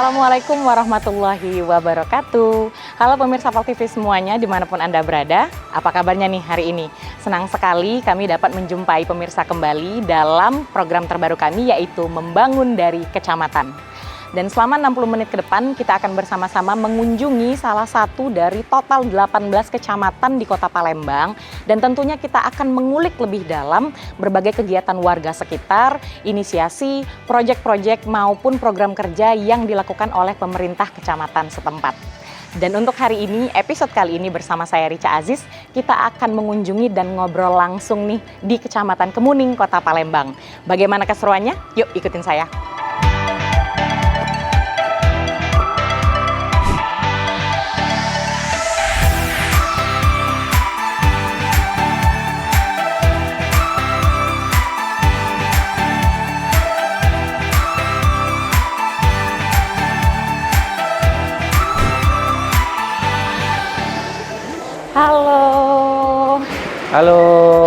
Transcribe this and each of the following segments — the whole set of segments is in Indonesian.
Assalamualaikum warahmatullahi wabarakatuh. Halo pemirsa Pal TV semuanya dimanapun Anda berada. Apa kabarnya nih hari ini? Senang sekali kami dapat menjumpai pemirsa kembali dalam program terbaru kami yaitu Membangun dari Kecamatan. Dan selama 60 menit ke depan kita akan bersama-sama mengunjungi salah satu dari total 18 kecamatan di Kota Palembang. Dan tentunya kita akan mengulik lebih dalam berbagai kegiatan warga sekitar, inisiasi, proyek-proyek maupun program kerja yang dilakukan oleh pemerintah kecamatan setempat. Dan untuk hari ini, episode kali ini bersama saya Rica Aziz, kita akan mengunjungi dan ngobrol langsung nih di Kecamatan Kemuning, Kota Palembang. Bagaimana keseruannya? Yuk ikutin saya. Halo. Halo.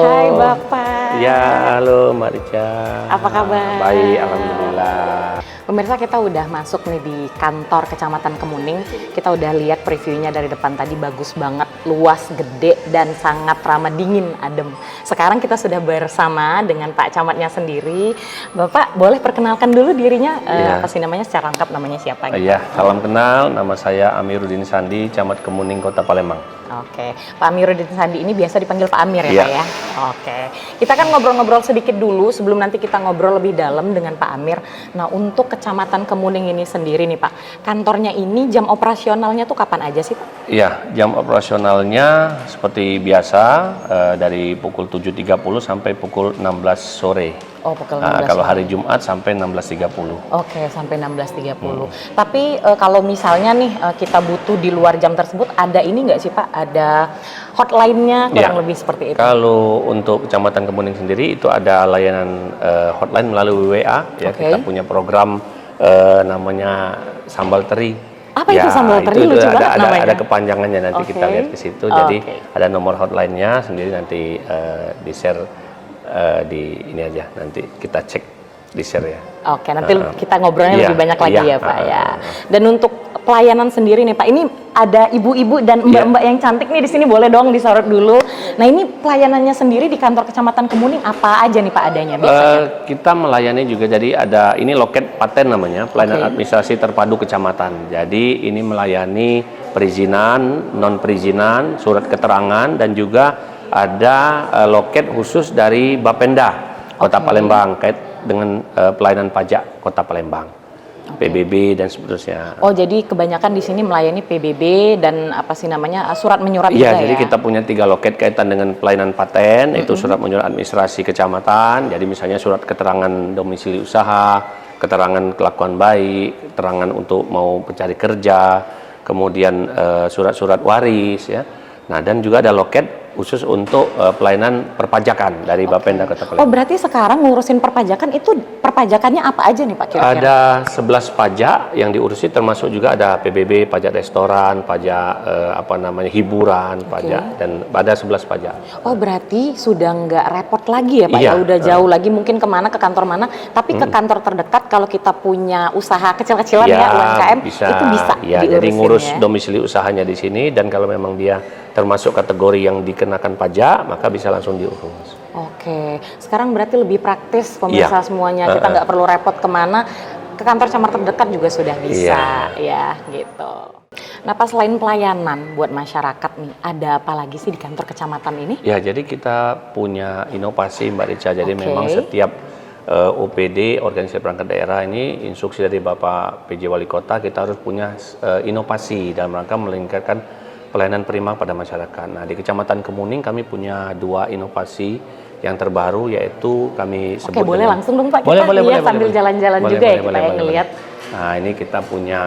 Hai Bapak. Ya, halo Mbak Rica. Apa kabar? Baik, alhamdulillah. Pemirsa, kita udah masuk nih di kantor Kecamatan Kemuning. Kita udah lihat previewnya dari depan tadi, bagus banget, luas, gede, dan sangat ramah, dingin, adem. Sekarang kita sudah bersama dengan Pak Camatnya sendiri. Bapak boleh perkenalkan dulu dirinya, apa sih namanya, secara lengkap namanya siapa? Gitu? Iya, salam kenal, nama saya Amiruddin Sandi, Camat Kemuning, Kota Palembang. Oke, Pak Amiruddin Sandi ini biasa dipanggil Pak Amir ya Pak ya? Oke, kita kan ngobrol-ngobrol sedikit dulu sebelum nanti kita ngobrol lebih dalam dengan Pak Amir. Nah, untuk Kecamatan Kemuning ini sendiri nih Pak, kantornya ini jam operasionalnya tuh kapan aja sih Pak? Iya, jam operasionalnya seperti biasa dari pukul 7.30 sampai pukul 16 sore. Oh, pukul 16 kalau hari Jumat sampai 16.30. Oke, sampai 16.30. Tapi kalau misalnya nih kita butuh di luar jam tersebut, ada ini nggak sih Pak? Ada hotline-nya kurang lebih seperti itu? Kalau untuk Kecamatan Kemuning sendiri itu ada layanan hotline melalui WA. Ya, kita punya program namanya Sambal Teri. Apa itu Sambal Teri? Itu lucu banget namanya. ada kepanjangannya, nanti kita lihat ke situ. Jadi ada nomor hotline-nya sendiri, nanti di-share di ini aja, nanti kita cek di share ya. Oke, nanti kita ngobrolnya lebih banyak lagi ya Pak ya. Dan untuk pelayanan sendiri nih Pak, ini ada ibu-ibu dan mbak-mbak yang cantik nih di sini, boleh dong disorot dulu. Nah, ini pelayanannya sendiri di kantor Kecamatan Kemuning apa aja nih Pak adanya biasanya? Kita melayani juga, jadi ada ini loket paten namanya, pelayanan administrasi terpadu kecamatan. Jadi ini melayani perizinan, non perizinan, surat keterangan, dan juga ada loket khusus dari Bapenda Kota Palembang kait dengan pelayanan pajak Kota Palembang, PBB dan seterusnya. Oh, jadi kebanyakan di sini melayani PBB dan apa sih namanya, surat menyurat juga ya? Iya, jadi kita punya 3 loket kaitan dengan pelayanan paten, itu surat menyurat administrasi kecamatan. Jadi misalnya surat keterangan domisili usaha, keterangan kelakuan baik, keterangan untuk mau mencari kerja, kemudian surat-surat waris ya. Nah, dan juga ada loket khusus untuk pelayanan perpajakan dari Bapenda Kota Palembang. Oh, berarti sekarang ngurusin perpajakan itu, perpajakannya apa aja nih Pak kira-kira? Ada 11 pajak yang diurusi, termasuk juga ada PBB, pajak restoran, pajak hiburan, pajak, dan ada 11 pajak. Oh, berarti sudah nggak repot lagi ya Pak ya? Udah jauh lagi mungkin kemana, ke kantor mana, tapi ke kantor terdekat kalau kita punya usaha kecil-kecilan UMKM, itu bisa diurusin. Jadi ngurus domisili usahanya di sini, dan kalau memang dia termasuk kategori yang dikenakan pajak, maka bisa langsung diurus. Oke, sekarang berarti lebih praktis pemirsa semuanya, kita nggak perlu repot kemana, ke kantor camat terdekat juga sudah bisa, ya gitu. Nah, pas selain pelayanan buat masyarakat nih, ada apa lagi sih di kantor kecamatan ini? Ya, jadi kita punya inovasi Mbak Rica, jadi memang setiap OPD, organisasi perangkat daerah ini, instruksi dari Bapak PJ Wali Kota, kita harus punya inovasi dalam rangka meningkatkan pelayanan prima pada masyarakat. Nah, di Kecamatan Kemuning kami punya 2 inovasi yang terbaru, yaitu kami sebut. Boleh langsung dong Pak, kita lihat sambil jalan-jalan juga ya, kita yang ngelihat. Nah, ini kita punya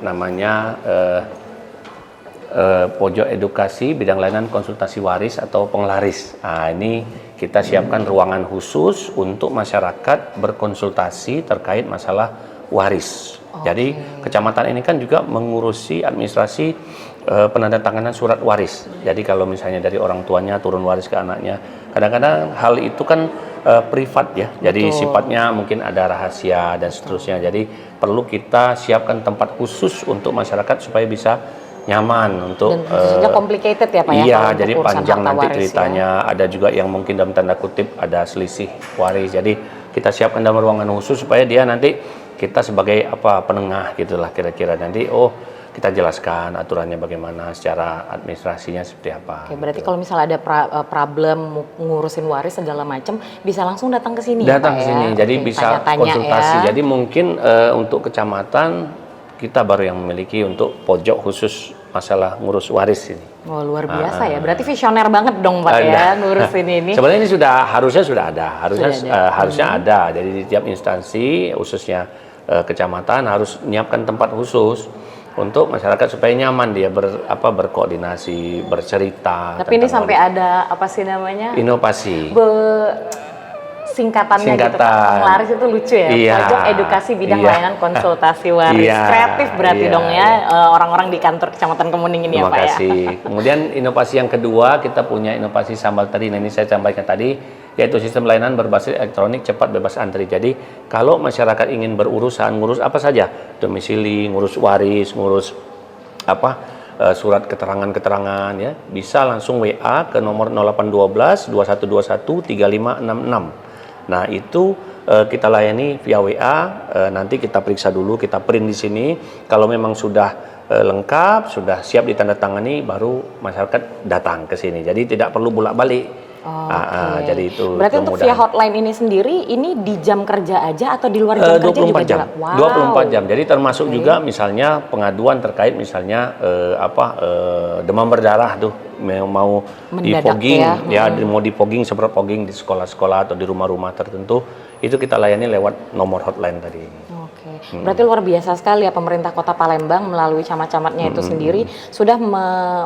namanya pojok edukasi bidang layanan konsultasi waris atau penglaris. Nah, ini kita siapkan ruangan khusus untuk masyarakat berkonsultasi terkait masalah waris. Jadi kecamatan ini kan juga mengurusi administrasi penandatanganan surat waris. Jadi kalau misalnya dari orang tuanya turun waris ke anaknya, kadang-kadang hal itu kan privat ya. Jadi Betul. sifatnya mungkin ada rahasia dan seterusnya. Jadi perlu kita siapkan tempat khusus untuk masyarakat supaya bisa nyaman untuk Dan khususnya complicated ya Pak ya. iya, kalau untuk jadi urusan panjang harta nanti waris, ceritanya. Ada juga yang mungkin dalam tanda kutip ada selisih waris. Jadi kita siapkan dalam ruangan khusus supaya dia nanti kita sebagai penengah gitulah kira-kira nanti kita jelaskan aturannya bagaimana, secara administrasinya seperti apa. Oke, berarti kalau misalnya ada problem ngurusin waris segala macam bisa langsung datang ke sini Datang ya, ke Pak sini, ya? jadi Oke, bisa tanya-tanya konsultasi. ya. Jadi mungkin untuk kecamatan kita baru yang memiliki untuk pojok khusus masalah ngurus waris ini. Oh, luar biasa ya. Berarti visioner banget dong Pak ya ngurusin ini. Sebenarnya ini harusnya sudah ada. Harusnya ada. Jadi di tiap instansi khususnya kecamatan harus menyiapkan tempat khusus untuk masyarakat supaya nyaman dia berkoordinasi, bercerita. Tapi ini sampai ada apa sih namanya? Inovasi. Singkatannya gitu Pak. Penglaris itu lucu ya. Iya. Pojok edukasi bidang layanan konsultasi waris. Iya. Kreatif berarti Iya. dong ya orang-orang di kantor Kecamatan Kemuning ini Terima ya Pak kasih. ya. Kemudian inovasi yang kedua, kita punya inovasi sambal teri. Nah, ini saya sampaikan tadi, yaitu sistem layanan berbasis elektronik cepat bebas antri. Jadi kalau masyarakat ingin berurusan, ngurus apa saja, domisili, ngurus waris, ngurus surat keterangan-keterangan ya, bisa langsung WA ke nomor 0812 2121 3566. Nah, itu kita layani via WA, nanti kita periksa dulu, kita print di sini. Kalau memang sudah lengkap, sudah siap ditandatangani, baru masyarakat datang ke sini. Jadi tidak perlu bolak-balik. Jadi itu berarti untuk via hotline ini sendiri, ini di jam kerja aja atau di luar jam kerja juga jam. jalan? Wow. 24 jam. Jadi termasuk juga misalnya pengaduan terkait misalnya demam berdarah tuh mau di Mendadak fogging ya. mau di fogging, semprot fogging di sekolah-sekolah atau di rumah-rumah tertentu, itu kita layani lewat nomor hotline tadi. Oke, berarti luar biasa sekali ya pemerintah Kota Palembang melalui camat-camatnya itu sendiri sudah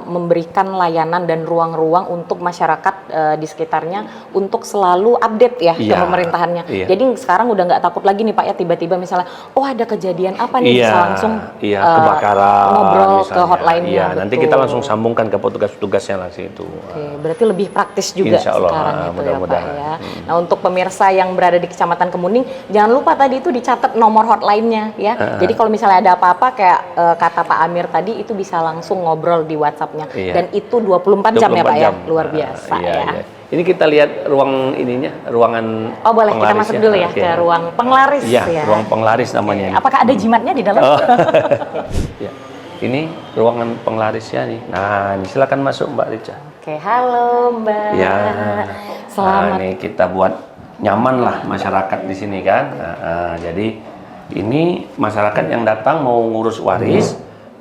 memberikan layanan dan ruang-ruang untuk masyarakat di sekitarnya untuk selalu update ya ke pemerintahannya. Iya. Jadi sekarang udah nggak takut lagi nih Pak ya, tiba-tiba misalnya ada kejadian apa nih, bisa langsung kebakaran ngobrol misalnya. ke hotline-nya. Iya, nanti kita langsung sambungkan ke petugas-petugasnya langsung itu. Oke, berarti lebih praktis juga Insya Allah, sekarang itu mudah-mudahan. ya Pak ya. Nah, untuk pemirsa yang berada di Kecamatan Kemuning, jangan lupa tadi itu dicatat nomor hotline-nya ya. Jadi kalau misalnya ada apa-apa kayak kata Pak Amir tadi, itu bisa langsung ngobrol di WhatsApp-nya. Dan itu 24 jam ya Pak ya. Luar biasa ya. Iya. Ini kita lihat ruangan boleh kita penglaris masuk dulu ya ke ruang penglaris ya. Ruang penglaris namanya. Apakah ada jimatnya di dalam? Ya. Ini ruangan penglarisnya nih. Nah, ini silakan masuk Mbak Rica. Oke, halo Mbak. Ya. Selamat. Nah, ini kita buat nyaman lah masyarakat di sini kan. Jadi ini masyarakat yang datang mau ngurus waris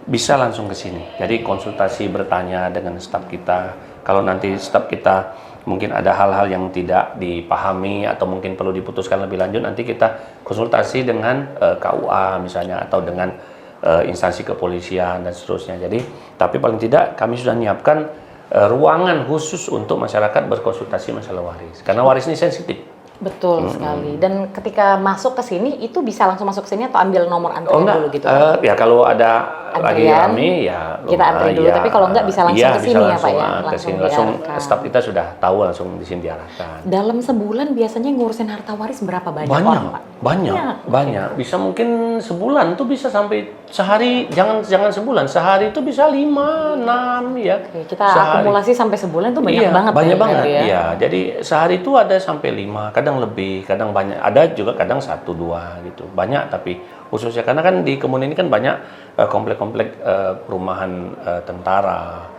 bisa langsung ke sini. Jadi konsultasi, bertanya dengan staf kita. Kalau nanti staf kita mungkin ada hal-hal yang tidak dipahami atau mungkin perlu diputuskan lebih lanjut, nanti kita konsultasi dengan KUA misalnya atau dengan instansi kepolisian dan seterusnya. Jadi, tapi paling tidak kami sudah menyiapkan ruangan khusus untuk masyarakat berkonsultasi masalah waris. Karena waris ini sensitif. Betul sekali. Dan ketika masuk ke sini itu bisa langsung masuk ke sini atau ambil nomor antrian dulu gitu? Ya kalau ada lagi rame ya kita antri dulu. Tapi kalau enggak bisa langsung ke sini ya Pak ya? Langsung staf kita sudah tahu, langsung di sini diarahkan. Dalam sebulan biasanya ngurusin harta waris berapa banyak orang Pak? Banyak. Bisa mungkin sebulan tuh bisa sampai sehari, jangan sebulan, sehari itu bisa 5, 6 ya. Oke, kita akumulasi sampai sebulan tuh banyak banget. Banyak banget ya. Iya, jadi sehari itu ada sampai 5, kadang lebih, kadang banyak. Ada juga kadang 1, 2 gitu. Banyak tapi khususnya karena kan di Kemuning ini kan banyak komplek-komplek perumahan tentara,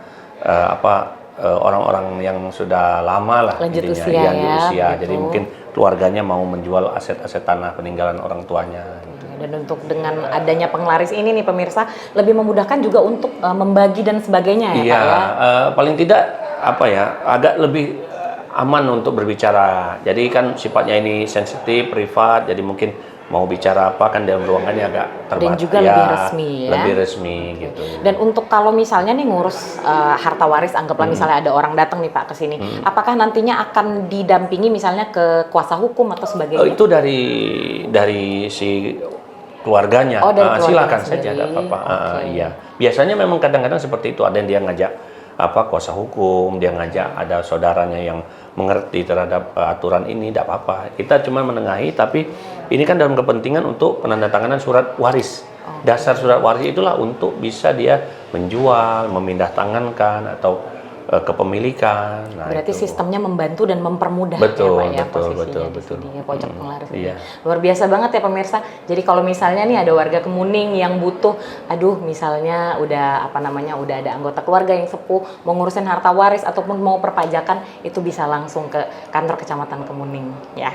orang-orang yang sudah lama lah lanjut intinya, usia lanjut usia. Gitu. Jadi mungkin keluarganya mau menjual aset-aset tanah peninggalan orang tuanya. Gitu. Dan untuk dengan adanya penglaris ini nih pemirsa, lebih memudahkan juga untuk membagi dan sebagainya ya Pak ya? Paling tidak agak lebih aman untuk berbicara. Jadi kan sifatnya ini sensitif, privat, jadi mungkin mau bicara apa kan dalam ruangannya agak terbatas. Dan juga lebih resmi ya? Lebih resmi gitu. Dan untuk kalau misalnya nih ngurus harta waris, anggaplah misalnya ada orang datang nih Pak ke sini, apakah nantinya akan didampingi misalnya ke kuasa hukum atau sebagainya? Itu dari si keluarganya. Oh, dari keluarganya Silakan saja, sendiri. nggak apa-apa. Oke. Iya. Biasanya memang kadang-kadang seperti itu. Ada yang dia ngajak kuasa hukum, dia ngajak ada saudaranya yang mengerti terhadap aturan ini, tidak apa-apa. Kita cuma menengahi, tapi ini kan dalam kepentingan untuk penandatanganan surat waris. Dasar surat waris itulah untuk bisa dia menjual, memindah tangankan atau kepemilikan. Nah, Berarti itu. sistemnya membantu dan mempermudah Betul, ya Pak ya, betul, posisinya betul. di pojok penglaris. Iya. Luar biasa banget ya pemirsa. Jadi kalau misalnya nih ada warga Kemuning yang butuh, aduh misalnya udah udah ada anggota keluarga yang sepuh mau ngurusin harta waris ataupun mau perpajakan, itu bisa langsung ke kantor Kecamatan Kemuning ya.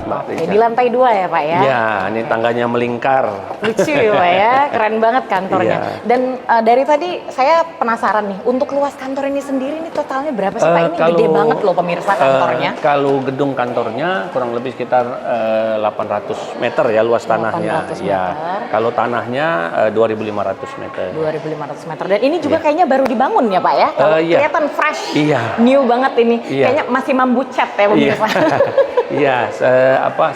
Oke, di lantai 2 ya Pak ya? Iya, ini tangganya melingkar. Lucu ya Pak ya, keren banget kantornya. Iya. Dan dari tadi saya penasaran nih, untuk luas kantor ini sendiri nih totalnya berapa sih Pak? Ini gede banget loh pemirsa kantornya. Kalau gedung kantornya kurang lebih sekitar 800 meter ya luas tanahnya. 800 Ya, meter. kalau tanahnya 2.500 meter. 2.500 meter. Dan ini juga kayaknya baru dibangun ya Pak ya? Kalau Iya. kelihatan fresh, Iya. new banget ini. Iya. Kayaknya masih mambu cat ya pemirsa. Iya,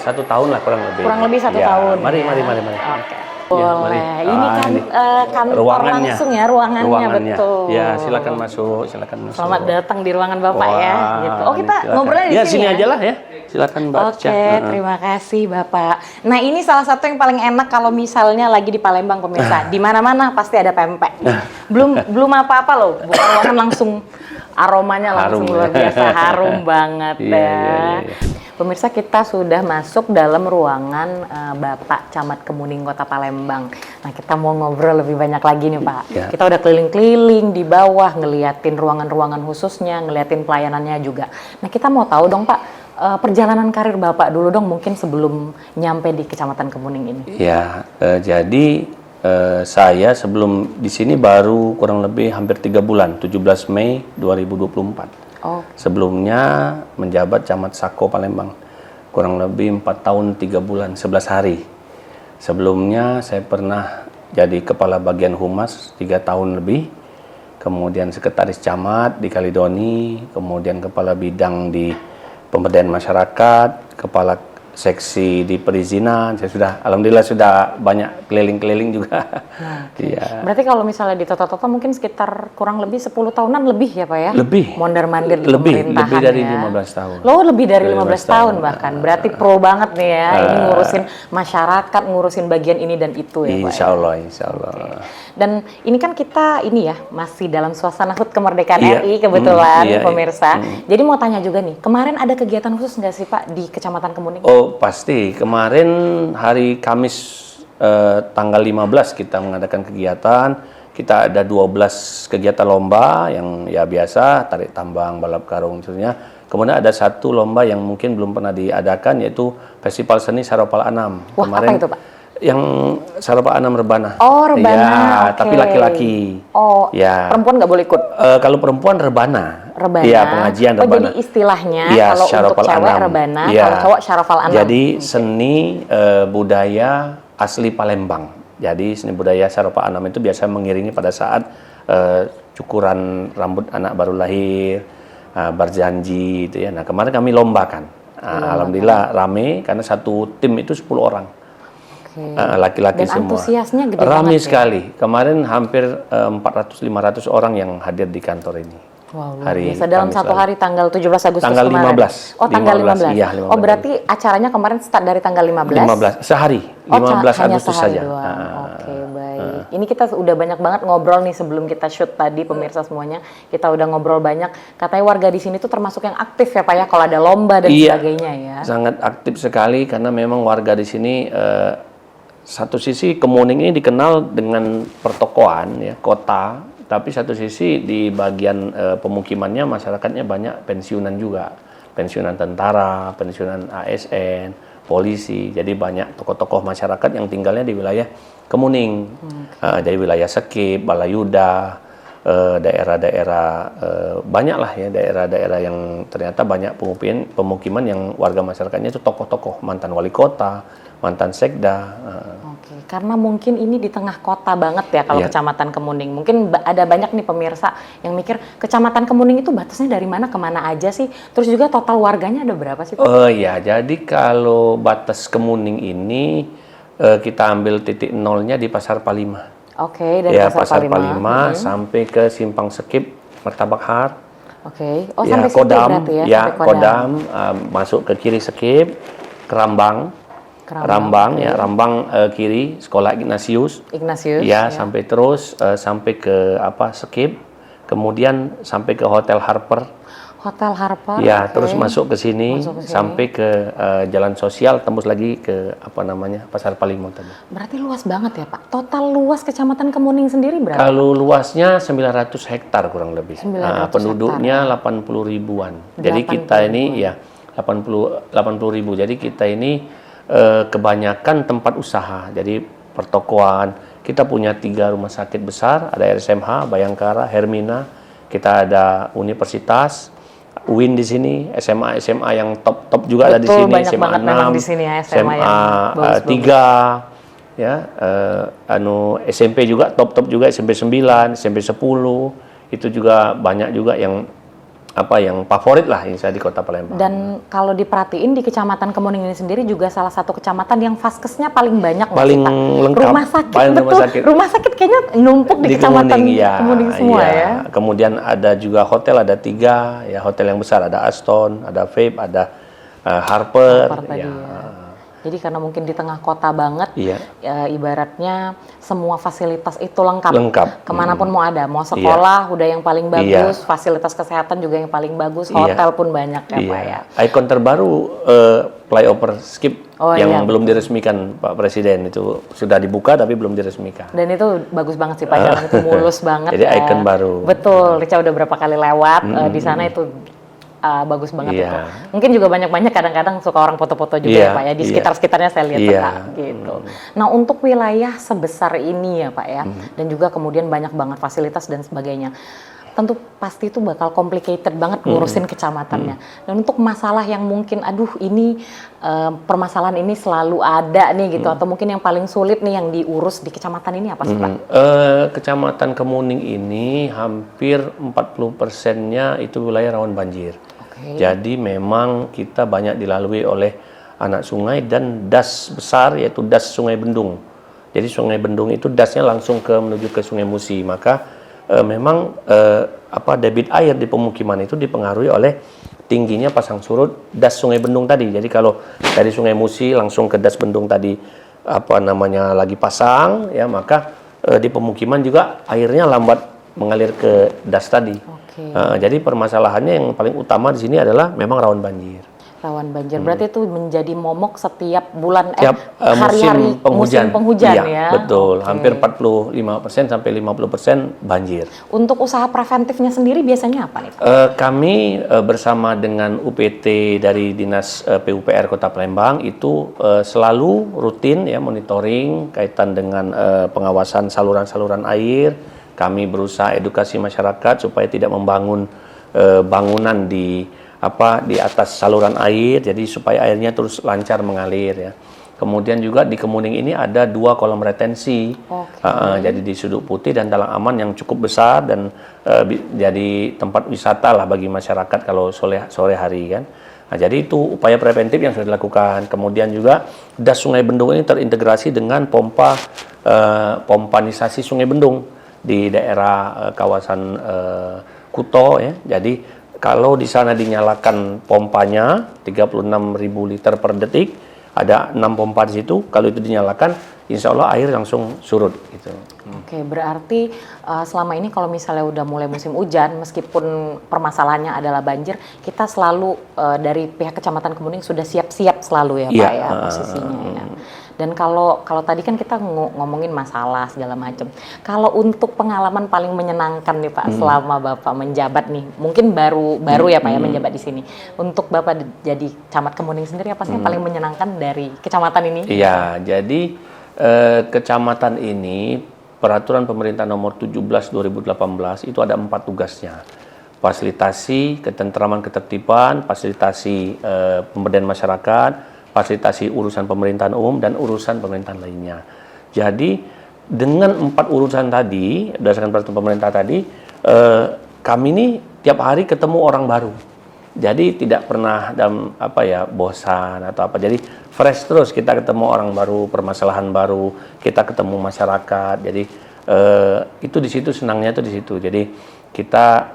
1 tahun lah kurang lebih. Kurang lebih 1 Ya, tahun. Mari. ya. Oke. Ya, Boleh. mari. Ini kan ini kantor ruangannya. langsung ya, ruangannya betul. Ya, silakan masuk. Selamat datang di ruangan Bapak ya. Gitu. Oh, kita silakan. ngobrolnya di Ya, sini sini ya? aja lah ya. Silakan baca. Oke, terima kasih Bapak. Nah, ini salah satu yang paling enak kalau misalnya lagi di Palembang pemirsa. Di mana-mana pasti ada pempek. Belum apa-apa loh, bukan ruangan langsung aromanya langsung Harum. luar biasa harum banget Iya, ya. iya. Pemirsa, kita sudah masuk dalam ruangan Bapak Camat Kemuning Kota Palembang. Nah, kita mau ngobrol lebih banyak lagi nih Pak. Ya. Kita udah keliling-keliling di bawah, ngeliatin ruangan-ruangan khususnya, ngeliatin pelayanannya juga. Nah, kita mau tahu dong Pak, perjalanan karir Bapak dulu dong, mungkin sebelum nyampe di Kecamatan Kemuning ini. Ya, jadi saya sebelum di sini baru kurang lebih hampir 3 bulan, 17 Mei 2024. Oh, Sebelumnya menjabat Camat Sako Palembang, kurang lebih 4 tahun 3 bulan 11 hari. Sebelumnya saya pernah jadi Kepala Bagian Humas 3 tahun lebih, kemudian Sekretaris Camat di Kalidoni, kemudian Kepala Bidang di Pemberdayaan Masyarakat, Kepala Seksi di Perizinan. Saya alhamdulillah sudah banyak keliling-keliling juga. Iya. berarti kalau misalnya di Toto-Toto mungkin sekitar kurang lebih 10 tahunan lebih ya Pak ya? Lebih. Mondar-mandir di Lebih pemerintahan dari ya. 15 tahun. Loh, lebih dari 15 15 tahun tahun. bahkan. Berarti pro banget nih ya. Ini ngurusin masyarakat, ngurusin bagian ini dan itu ya Pak. Insya Allah, insya Allah. Dan ini kan kita masih dalam suasana HUT kemerdekaan Iya. RI kebetulan Iya, iya. pemirsa. Jadi mau tanya juga nih, kemarin ada kegiatan khusus nggak sih Pak di Kecamatan Kemuning? Oh pasti, kemarin hari Kamis tanggal 15 kita mengadakan kegiatan. Kita ada 12 kegiatan lomba yang ya biasa, tarik tambang, balap karung tentunya. Kemudian ada 1 lomba yang mungkin belum pernah diadakan, yaitu Festival Seni Saropal Anam. Wah, apa itu Pak? Yang Saropal Anam Rebana. Oh, Rebana, Ya, oke. tapi laki-laki. Oh, Ya. perempuan nggak boleh ikut? Kalau perempuan Rebana. Rebana. Iya, pengajian Oh, Rebana. jadi istilahnya Iya, kalau untuk Syarafal cewek Anam. Rebana, Iya. kalau cowok Syarafal Anam. Jadi seni budaya asli Palembang. Jadi seni budaya Syarafal Anam itu biasa mengiringi pada saat cukuran rambut anak baru lahir, berjanji itu ya. Nah, kemarin kami lombakan. Alhamdulillah rame karena satu tim itu 10 orang. Laki-laki Dan semua. antusiasnya gede Rame banget ya? sekali. Kemarin hampir 400-500 orang yang hadir di kantor ini. Wow, luar Hari biasa. Dalam Kamis satu lalu. hari tanggal 17 Agustus Tanggal kemarin. 15. Oh, tanggal 15. Iya, 15. Oh, berarti acaranya kemarin start dari tanggal 15? 15 sehari, Oh, 15 hanya Agustus sehari saja. doang. Oke, baik. Ini kita udah banyak banget ngobrol nih sebelum kita shoot tadi, pemirsa semuanya. Kita udah ngobrol banyak. Katanya warga di sini tuh termasuk yang aktif ya Pak ya, kalau ada lomba dan Iya, sebagainya ya. sangat aktif sekali karena memang warga di sini satu sisi Kemuning ini dikenal dengan pertokoan ya, kota, tapi satu sisi di bagian pemukimannya masyarakatnya banyak pensiunan juga. Pensiunan tentara, pensiunan ASN, polisi. Jadi banyak tokoh-tokoh masyarakat yang tinggalnya di wilayah Kemuning. Jadi wilayah Sekip, Balayuda, daerah-daerah banyak lah ya, daerah-daerah yang ternyata banyak pemukiman yang warga masyarakatnya itu tokoh-tokoh, mantan wali kota, mantan sekda. Oke, karena mungkin ini di tengah kota banget ya kalau Iya. Kecamatan Kemuning. Mungkin ada banyak nih pemirsa yang mikir Kecamatan Kemuning itu batasnya dari mana kemana aja sih? Terus juga total warganya ada berapa sih, Pak? Oh ya, jadi kalau batas Kemuning ini kita ambil titik nolnya di Pasar Palima. Oke, dari Ya, Pasar Pasar Palima. Palima sampai ke Simpang Sekip, Martabak Har. Oke, oh Ya, sampai situ Kodam, berarti ya? ya Sampai Kodam, masuk ke kiri Sekip, Kerambang, Rambang ya, Rambang kiri Sekolah Ignatius. Ignatius. Ya, sampai terus sampai ke Sekip, kemudian sampai ke Hotel Harper. Hotel Harper. Ya, oke. terus masuk ke sini Masuk ke sini. sampai ke Jalan Sosial, tembus lagi ke Pasar Palima tadi. Berarti luas banget ya, Pak? Total luas Kecamatan Kemuning sendiri berapa? Kalau luasnya 900 hektar kurang lebih. 900 Penduduknya 80 ribuan. Jadi 80 kita ini ya 80 ribu. Jadi kita ini kebanyakan tempat usaha. Jadi pertokoan. Kita punya 3 rumah sakit besar, ada RSMH, Bayangkara, Hermina. Kita ada universitas, UIN di sini, SMA yang top juga ada di Betul, sini, banyak SMA banget 6, memang di sini ya, SMA yang bagus-bagus. 3, ya, SMP juga top juga, SMP 9, SMP 10, itu juga banyak juga yang favorit lah yang saya di Kota Palembang. Dan kalau diperhatiin di Kecamatan Kemuning ini sendiri juga salah satu kecamatan yang vaskesnya paling banyak nggak Paling sih, Pak? lengkap. Rumah sakit, Paling betul. rumah sakit. Kayaknya numpuk di Kecamatan Kemuning semua ya. Kemudian ada juga hotel, ada 3 ya, hotel yang besar, ada Aston, ada Vape, ada Harper. Harper tadi ya. Jadi karena mungkin di tengah kota banget, Iya. ibaratnya semua fasilitas itu lengkap. Lengkap. Kemanapun mau ada, mau sekolah udah yang paling bagus, fasilitas kesehatan juga yang paling bagus, hotel pun banyak ya, Pak ya. Ikon terbaru flyover Skip yang belum diresmikan Pak Presiden, itu sudah dibuka tapi belum diresmikan. Dan itu bagus banget sih Pak, jalan itu mulus banget. Jadi ikon baru. Betul, Rica udah berapa kali lewat di sana itu bagus banget itu. Mungkin juga banyak-banyak kadang-kadang suka orang foto-foto juga ya Pak ya, di sekitar-sekitarnya saya lihat gitu. Nah untuk wilayah sebesar ini ya Pak ya, dan juga kemudian banyak banget fasilitas dan sebagainya. Tentu pasti itu bakal complicated banget ngurusin kecamatannya. Dan untuk masalah yang mungkin, ini permasalahan ini selalu ada nih gitu, atau mungkin yang paling sulit nih yang diurus di kecamatan ini apa sih Pak? Kecamatan Kemuning ini hampir 40%-nya itu wilayah rawan banjir. Jadi memang kita banyak dilalui oleh anak sungai dan das besar, yaitu das Sungai Bendung. Jadi Sungai Bendung itu dasnya langsung menuju ke Sungai Musi. Maka memang debit air di pemukiman itu dipengaruhi oleh tingginya pasang surut das Sungai Bendung tadi. Jadi kalau dari Sungai Musi langsung ke das Bendung tadi lagi pasang ya, maka di pemukiman juga airnya lambat mengalir ke das tadi. Jadi permasalahannya yang paling utama di sini adalah memang rawan banjir. Rawan banjir, berarti itu menjadi momok setiap bulan, hari-hari musim penghujan ya? Betul, hampir 45% sampai 50% banjir. Untuk usaha preventifnya sendiri biasanya apa nih Pak? Kami bersama dengan UPT dari Dinas PUPR Kota Palembang itu selalu rutin ya monitoring kaitan dengan pengawasan saluran-saluran air. Kami berusaha edukasi masyarakat supaya tidak membangun bangunan di atas saluran air, jadi supaya airnya terus lancar mengalir ya. Kemudian juga di Kemuning ini ada 2 kolam retensi, jadi di Suduk Putih dan Talang Aman yang cukup besar dan jadi tempat wisata lah bagi masyarakat kalau sore hari kan. Nah, jadi itu upaya preventif yang sudah dilakukan. Kemudian juga das Sungai Bendung ini terintegrasi dengan pompanisasi Sungai Bendung di daerah kawasan Kuto ya. Jadi kalau di sana dinyalakan pompanya 36.000 liter per detik, ada 6 pompa di situ. Kalau itu dinyalakan insya Allah air langsung surut gitu. Oke, berarti selama ini kalau misalnya udah mulai musim hujan, meskipun permasalahannya adalah banjir, kita selalu dari pihak Kecamatan Kemuning sudah siap-siap selalu ya Pak ya posisinya ya. Dan kalau tadi kan kita ngomongin masalah segala macam. Kalau untuk pengalaman paling menyenangkan nih Pak selama Bapak menjabat nih, mungkin baru ya Pak ya menjabat di sini. Untuk Bapak jadi Camat Kemuning sendiri apa sih yang paling menyenangkan dari kecamatan ini? Iya, jadi kecamatan ini peraturan pemerintah nomor 17 2018 itu ada 4 tugasnya. Fasilitasi ketentraman ketertiban, fasilitasi pemberdayaan masyarakat, fasilitasi urusan pemerintahan umum dan urusan pemerintahan lainnya. Jadi dengan 4 urusan tadi, berdasarkan peraturan pemerintah tadi, kami ini tiap hari ketemu orang baru. Jadi tidak pernah dalam bosan atau apa. Jadi fresh terus, kita ketemu orang baru, permasalahan baru, kita ketemu masyarakat. Jadi itu di situ senangnya itu di situ. Jadi kita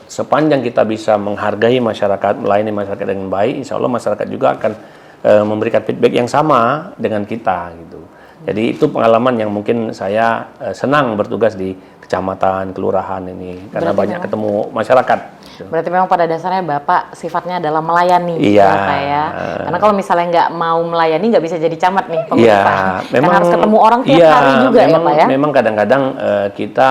sepanjang kita bisa menghargai masyarakat, melayani masyarakat dengan baik, insya Allah masyarakat juga akan memberikan feedback yang sama dengan kita gitu. Jadi itu pengalaman yang mungkin saya senang bertugas di kecamatan, kelurahan ini karena Berarti banyak ketemu masyarakat. Berarti memang pada dasarnya Bapak sifatnya adalah melayani, Iya. Bapak ya. Karena kalau misalnya nggak mau melayani nggak bisa jadi camat nih, Iya, pemerintah. memang Kan harus ketemu orang tiap hari juga memang, ya Pak ya. Memang kadang-kadang kita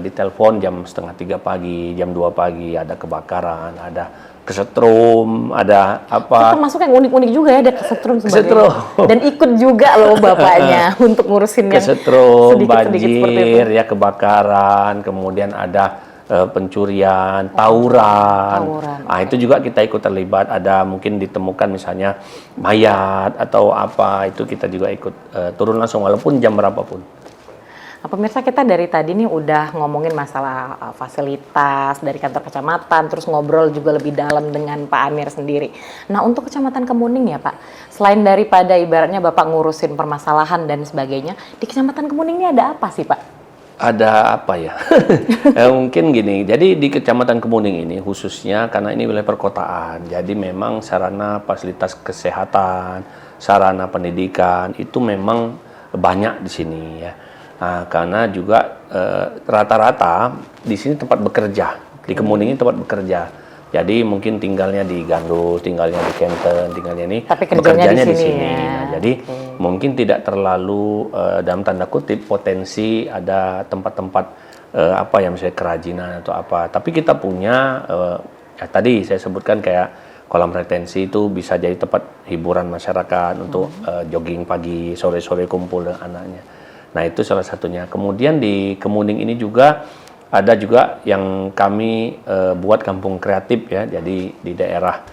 ditelepon jam 2:30 pagi, jam 2 pagi ada kebakaran, ada kesetrum, ada Itu apa? termasuk yang unik-unik juga ya, ada kesetrum sebagai. Kesetrum. Dan ikut juga loh Bapaknya untuk ngurusin yang Kesetrum, sedikit-sedikit seperti itu. banjir, ya kebakaran, kemudian ada pencurian, tawuran. Nah, itu juga kita ikut terlibat. Ada mungkin ditemukan misalnya mayat atau apa, itu kita juga ikut turun langsung walaupun jam berapapun. Nah, pemirsa, kita dari tadi nih udah ngomongin masalah fasilitas dari kantor kecamatan, terus ngobrol juga lebih dalam dengan Pak Amir sendiri. Nah, untuk Kecamatan Kemuning ya Pak, selain daripada ibaratnya Bapak ngurusin permasalahan dan sebagainya, di Kecamatan Kemuning ini ada apa sih Pak? Ada apa ya? Mungkin gini, jadi di Kecamatan Kemuning ini khususnya karena ini wilayah perkotaan, jadi memang sarana fasilitas kesehatan, sarana pendidikan itu memang banyak di sini ya. Nah, karena juga rata-rata di sini tempat bekerja, di Kemuning ini tempat bekerja. Jadi mungkin tinggalnya di Gandul, tinggalnya di Kenten, tinggalnya ini tapi bekerjanya di sini. Ya. Nah, jadi mungkin tidak terlalu dalam tanda kutip potensi ada tempat-tempat misalnya kerajinan atau apa. Tapi kita punya tadi saya sebutkan kayak kolam retensi itu bisa jadi tempat hiburan masyarakat untuk jogging pagi, sore-sore kumpul dengan anaknya. Nah, itu salah satunya. Kemudian di Kemuning ini juga ada juga yang kami buat kampung kreatif ya. Jadi di daerah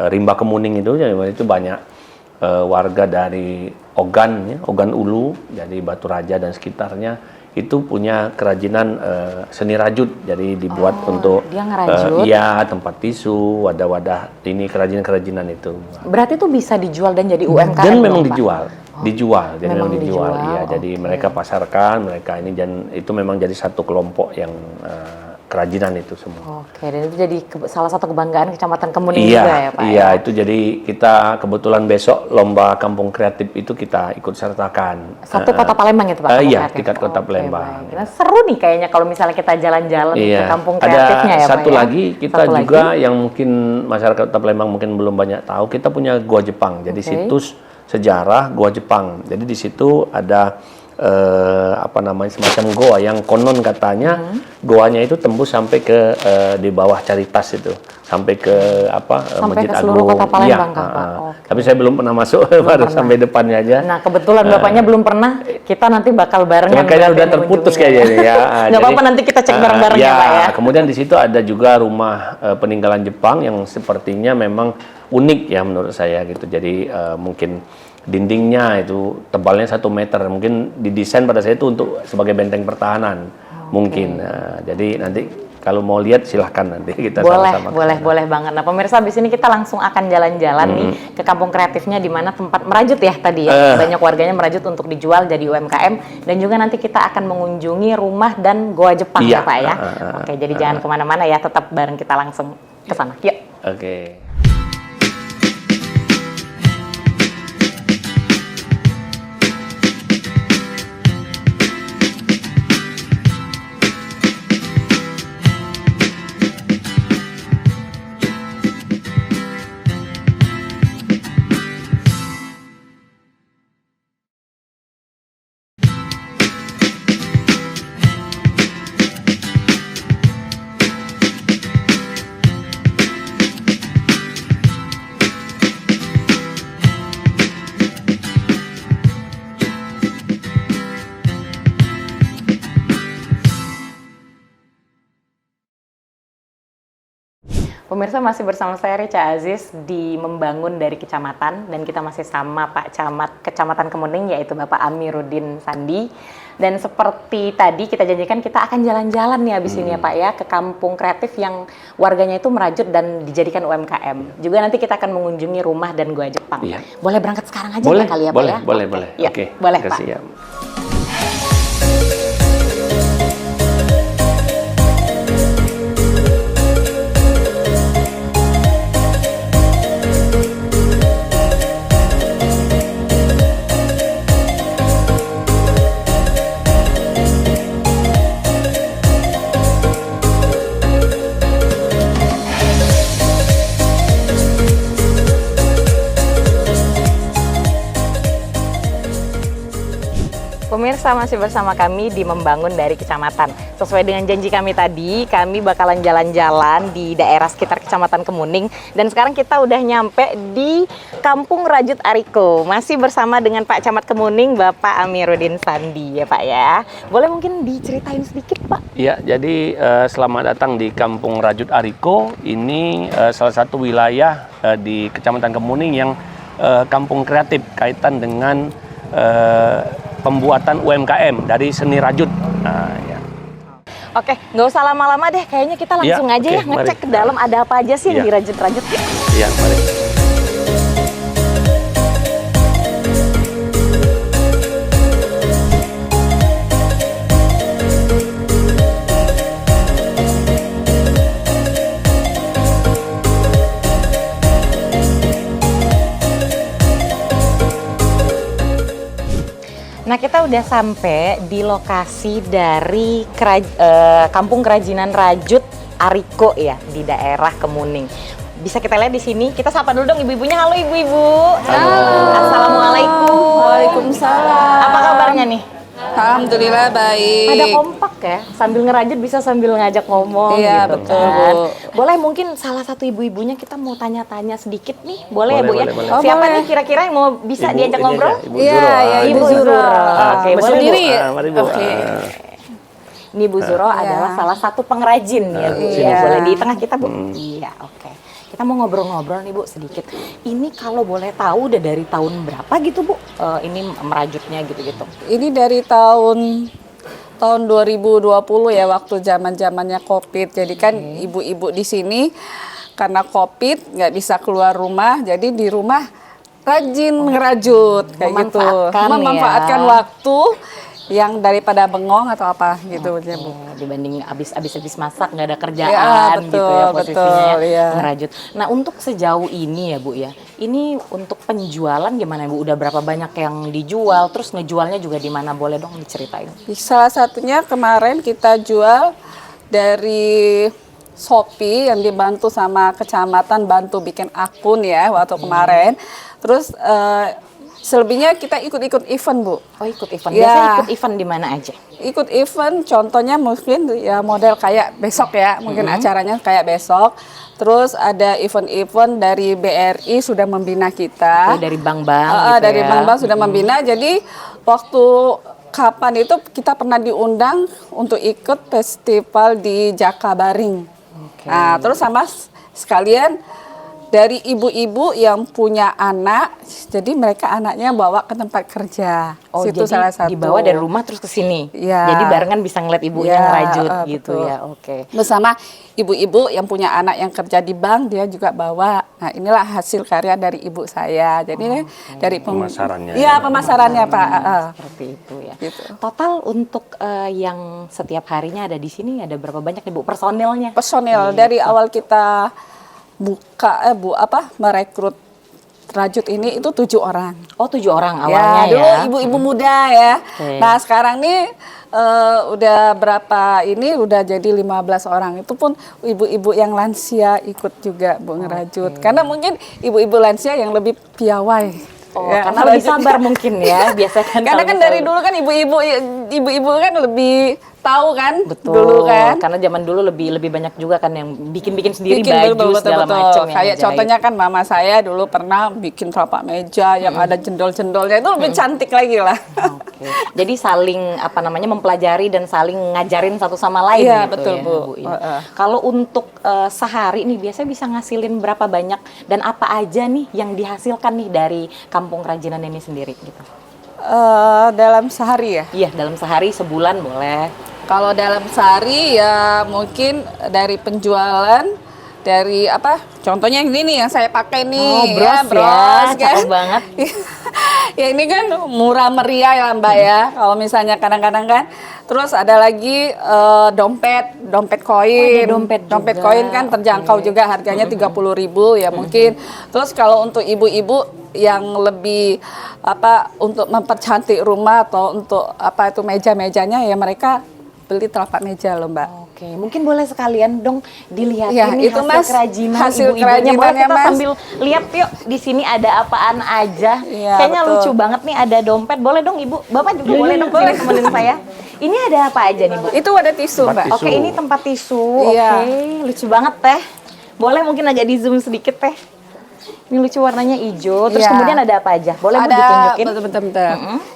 Rimba Kemuning itu banyak warga dari Ogan ya, Ogan Ulu, jadi Batu Raja dan sekitarnya itu punya kerajinan seni rajut. Jadi dibuat untuk dia ngerajut. Tempat tisu, wadah-wadah ini kerajinan-kerajinan itu. Berarti itu bisa dijual dan jadi UMKM. Dan memang Pak? dijual, jadi memang dijual. Iya, okay. Jadi mereka pasarkan, mereka ini dan itu memang jadi satu kelompok yang kerajinan itu semua. Oke, dan itu jadi salah satu kebanggaan Kecamatan Kemuning juga ya Pak? Iya, itu jadi kita kebetulan besok lomba kampung kreatif itu kita ikut sertakan. Satu kota Palembang itu Pak? Iya, tingkat kota Palembang. Nah, seru nih kayaknya kalau misalnya kita jalan-jalan ke kampung kreatifnya ada ya Pak. Satu lagi kita juga yang mungkin masyarakat kota Palembang mungkin belum banyak tahu, kita punya Gua Jepang. Jadi situs sejarah Gua Jepang. Jadi di situ ada semacam goa yang konon katanya goanya itu tembus sampai ke di bawah Caritas itu, sampai ke sampai Masjid ke seluruh Agung. Kota Palembang kan Pak? Tapi saya belum pernah masuk, baru sampai depannya aja. Nah, kebetulan Bapaknya belum pernah, kita nanti bakal barengan. Kayaknya udah terputus kayaknya ya. Nggak apa-apa, nanti kita cek bareng-bareng ya Pak ya. Kemudian di situ ada juga rumah peninggalan Jepang yang sepertinya memang unik ya menurut saya gitu. Jadi mungkin dindingnya itu tebalnya 1 meter, mungkin didesain pada saya itu untuk sebagai benteng pertahanan mungkin. Nah, jadi nanti kalau mau lihat silahkan nanti kita sama-sama. Boleh banget. Nah pemirsa, abis ini kita langsung akan jalan-jalan nih ke kampung kreatifnya di mana tempat merajut ya tadi ya. Banyak warganya merajut untuk dijual jadi UMKM dan juga nanti kita akan mengunjungi rumah dan goa Jepang ya Pak ya. Oke, jadi jangan kemana-mana ya, tetap bareng kita langsung ke sana. Yuk. Pemirsa masih bersama saya Rica Aziz di Membangun dari Kecamatan, dan kita masih sama Pak Camat Kecamatan Kemuning yaitu Bapak Amiruddin Sandi. Dan seperti tadi kita janjikan kita akan jalan-jalan nih habis ini ya Pak ya, ke kampung kreatif yang warganya itu merajut dan dijadikan UMKM. Juga nanti kita akan mengunjungi rumah dan gua Jepang. Iya. Boleh berangkat sekarang aja Boleh, ya kali ya Pak boleh, ya? boleh. Ya, Oke, boleh Pak. siap. Pemirsa masih bersama kami di Membangun dari Kecamatan. Sesuai dengan janji kami tadi, kami bakalan jalan-jalan di daerah sekitar Kecamatan Kemuning. Dan sekarang kita udah nyampe di Kampung Rajut Ariko. Masih bersama dengan Pak Camat Kemuning, Bapak Amiruddin Sandi ya Pak ya. Boleh mungkin diceritain sedikit Pak? Iya, jadi selamat datang di Kampung Rajut Ariko. Ini salah satu wilayah di Kecamatan Kemuning yang kampung kreatif kaitan dengan pembuatan UMKM dari seni rajut. Nah, ya. Oke, nggak usah lama-lama deh. Kayaknya kita langsung aja ya ngecek ke dalam ada apa aja sih yang dirajut-rajut. Iya, mari. Nah, kita udah sampai di lokasi dari Kampung Kerajinan Rajut Ariko ya, di daerah Kemuning. Bisa kita lihat di sini. Kita sapa dulu dong ibu-ibunya. Halo ibu-ibu. Halo. Assalamualaikum. Waalaikumsalam. Apa kabarnya nih? Alhamdulillah baik. Pada kompak ya, sambil ngerajut bisa sambil ngajak ngomong Iya, gitu betul, kan. Bu. Boleh mungkin salah satu ibu-ibunya kita mau tanya-tanya sedikit nih. Boleh, ya Bu ya? Boleh. Oh, Siapa boleh. nih kira-kira yang mau bisa Ibu diajak ini ngobrol? aja, Ibu Iya, Zuro. iya, Ibu Ibu Zuro. Zuro. Oke, boleh Berdiri Bu. ya? Mari Bu. Oke. Ini Bu Zuro adalah salah satu pengrajin ya Bu. Iya. Ya, boleh di tengah kita Bu. Iya, oke. Kita mau ngobrol-ngobrol nih Bu sedikit. Ini kalau boleh tahu udah dari tahun berapa gitu Bu? Ini merajutnya gitu-gitu. Ini dari tahun 2020 ya, waktu zamannya Covid. Jadi kan ibu-ibu di sini karena Covid nggak bisa keluar rumah, jadi di rumah rajin ngerajut kayak gitu. Memanfaatkan waktu yang daripada bengong atau apa gitu ya Bu. Dibanding habis masak nggak ada kerjaan Ya, betul, gitu ya posisinya betul, ya. ngerajut. Nah, untuk sejauh ini ya Bu ya, ini untuk penjualan gimana Bu? Udah berapa banyak yang dijual? Terus ngejualnya juga di mana? Boleh dong diceritain? Salah satunya kemarin kita jual dari Shopee yang dibantu sama kecamatan, bantu bikin akun ya waktu kemarin. Terus selebihnya kita ikut-ikut event Bu. Oh, ikut event. Ya. Biasanya ikut event di mana aja? Ikut event, contohnya mungkin ya model kayak besok ya, mungkin acaranya kayak besok. Terus ada event-event dari BRI sudah membina kita. Oh, dari bank-bank gitu Dari ya? bank-bank sudah membina. Jadi waktu kapan itu kita pernah diundang untuk ikut festival di Jakabaring. Nah, terus sama sekalian dari ibu-ibu yang punya anak, jadi mereka anaknya bawa ke tempat kerja. Oh, Situ jadi salah satu. dibawa dari rumah terus ke sini. Ya. Jadi barengan bisa ngeliat ibunya Ya, ngerajut gitu betul. ya. Oke. Bersama ibu-ibu yang punya anak yang kerja di bank, dia juga bawa. Nah, inilah hasil karya dari ibu saya. Jadi dari Pemasarannya. Iya, pemasarannya Pak. Seperti itu ya. Gitu. Total untuk yang setiap harinya ada di sini ada berapa banyak nih Bu personilnya? Personil dari awal kita merekrut rajut ini itu 7 orang. Oh, 7 orang awalnya Dulu ya. ibu-ibu muda ya. Oke. Nah, sekarang nih udah berapa ini udah jadi 15 orang. Itu pun ibu-ibu yang lansia ikut juga Bu ngerajut. Karena mungkin ibu-ibu lansia yang lebih piawai. Oh, Ya, karena lebih sabar mungkin ya. Biasa kan karena kalau kan dari dulu kan ibu-ibu kan lebih tahu kan Betul. dulu kan. Karena zaman dulu lebih banyak juga kan yang bikin sendiri Bikin, baju betul, segala betul. macam yang Kayak ngejahit. contohnya kan mama saya dulu pernah bikin telapak meja yang ada jendol-jendolnya itu lebih cantik lagi lah. Oke. Jadi saling mempelajari dan saling ngajarin satu sama lain Iya, gitu betul, ya, Bu. ya. Kalau untuk sehari nih biasanya bisa ngasilin berapa banyak dan apa aja nih yang dihasilkan nih dari Kampung Kerajinan ini sendiri gitu. Dalam sehari ya. Iya, dalam sehari, sebulan boleh. Kalau dalam sehari ya mungkin dari penjualan dari apa? Contohnya ini nih yang saya pakai nih. Oh, bros ya, cakep banget. Ya ini kan murah meriah ya Mbak ya. Kalau misalnya kadang-kadang kan. Terus ada lagi dompet koin. Oh, ada dompet juga. Koin kan terjangkau juga harganya 30.000 ya mungkin. Terus kalau untuk ibu-ibu yang lebih untuk mempercantik rumah atau untuk itu meja-mejanya ya mereka beli telapak meja loh Mbak. Oke, mungkin boleh sekalian dong dilihatin Ya, nih itu, hasil Mas, kerajinan hasil ibu-ibunya. Boleh kerajinannya, kita Mas. sambil lihat yuk di sini ada apaan aja. Iya, Kayaknya betul. lucu banget nih ada dompet. Boleh dong Ibu, Bapak juga boleh dong boleh. sini temenin saya. Ini ada apa aja nih Bu? Itu ada tisu Tempat Mbak. tisu. Oke, ini tempat tisu. Iya. Oke, lucu banget Teh. Boleh mungkin agak di zoom sedikit Teh. Ini lucu warnanya hijau. Terus Iya. kemudian ada apa aja? Boleh Bu Ada ditunjukin? bentar.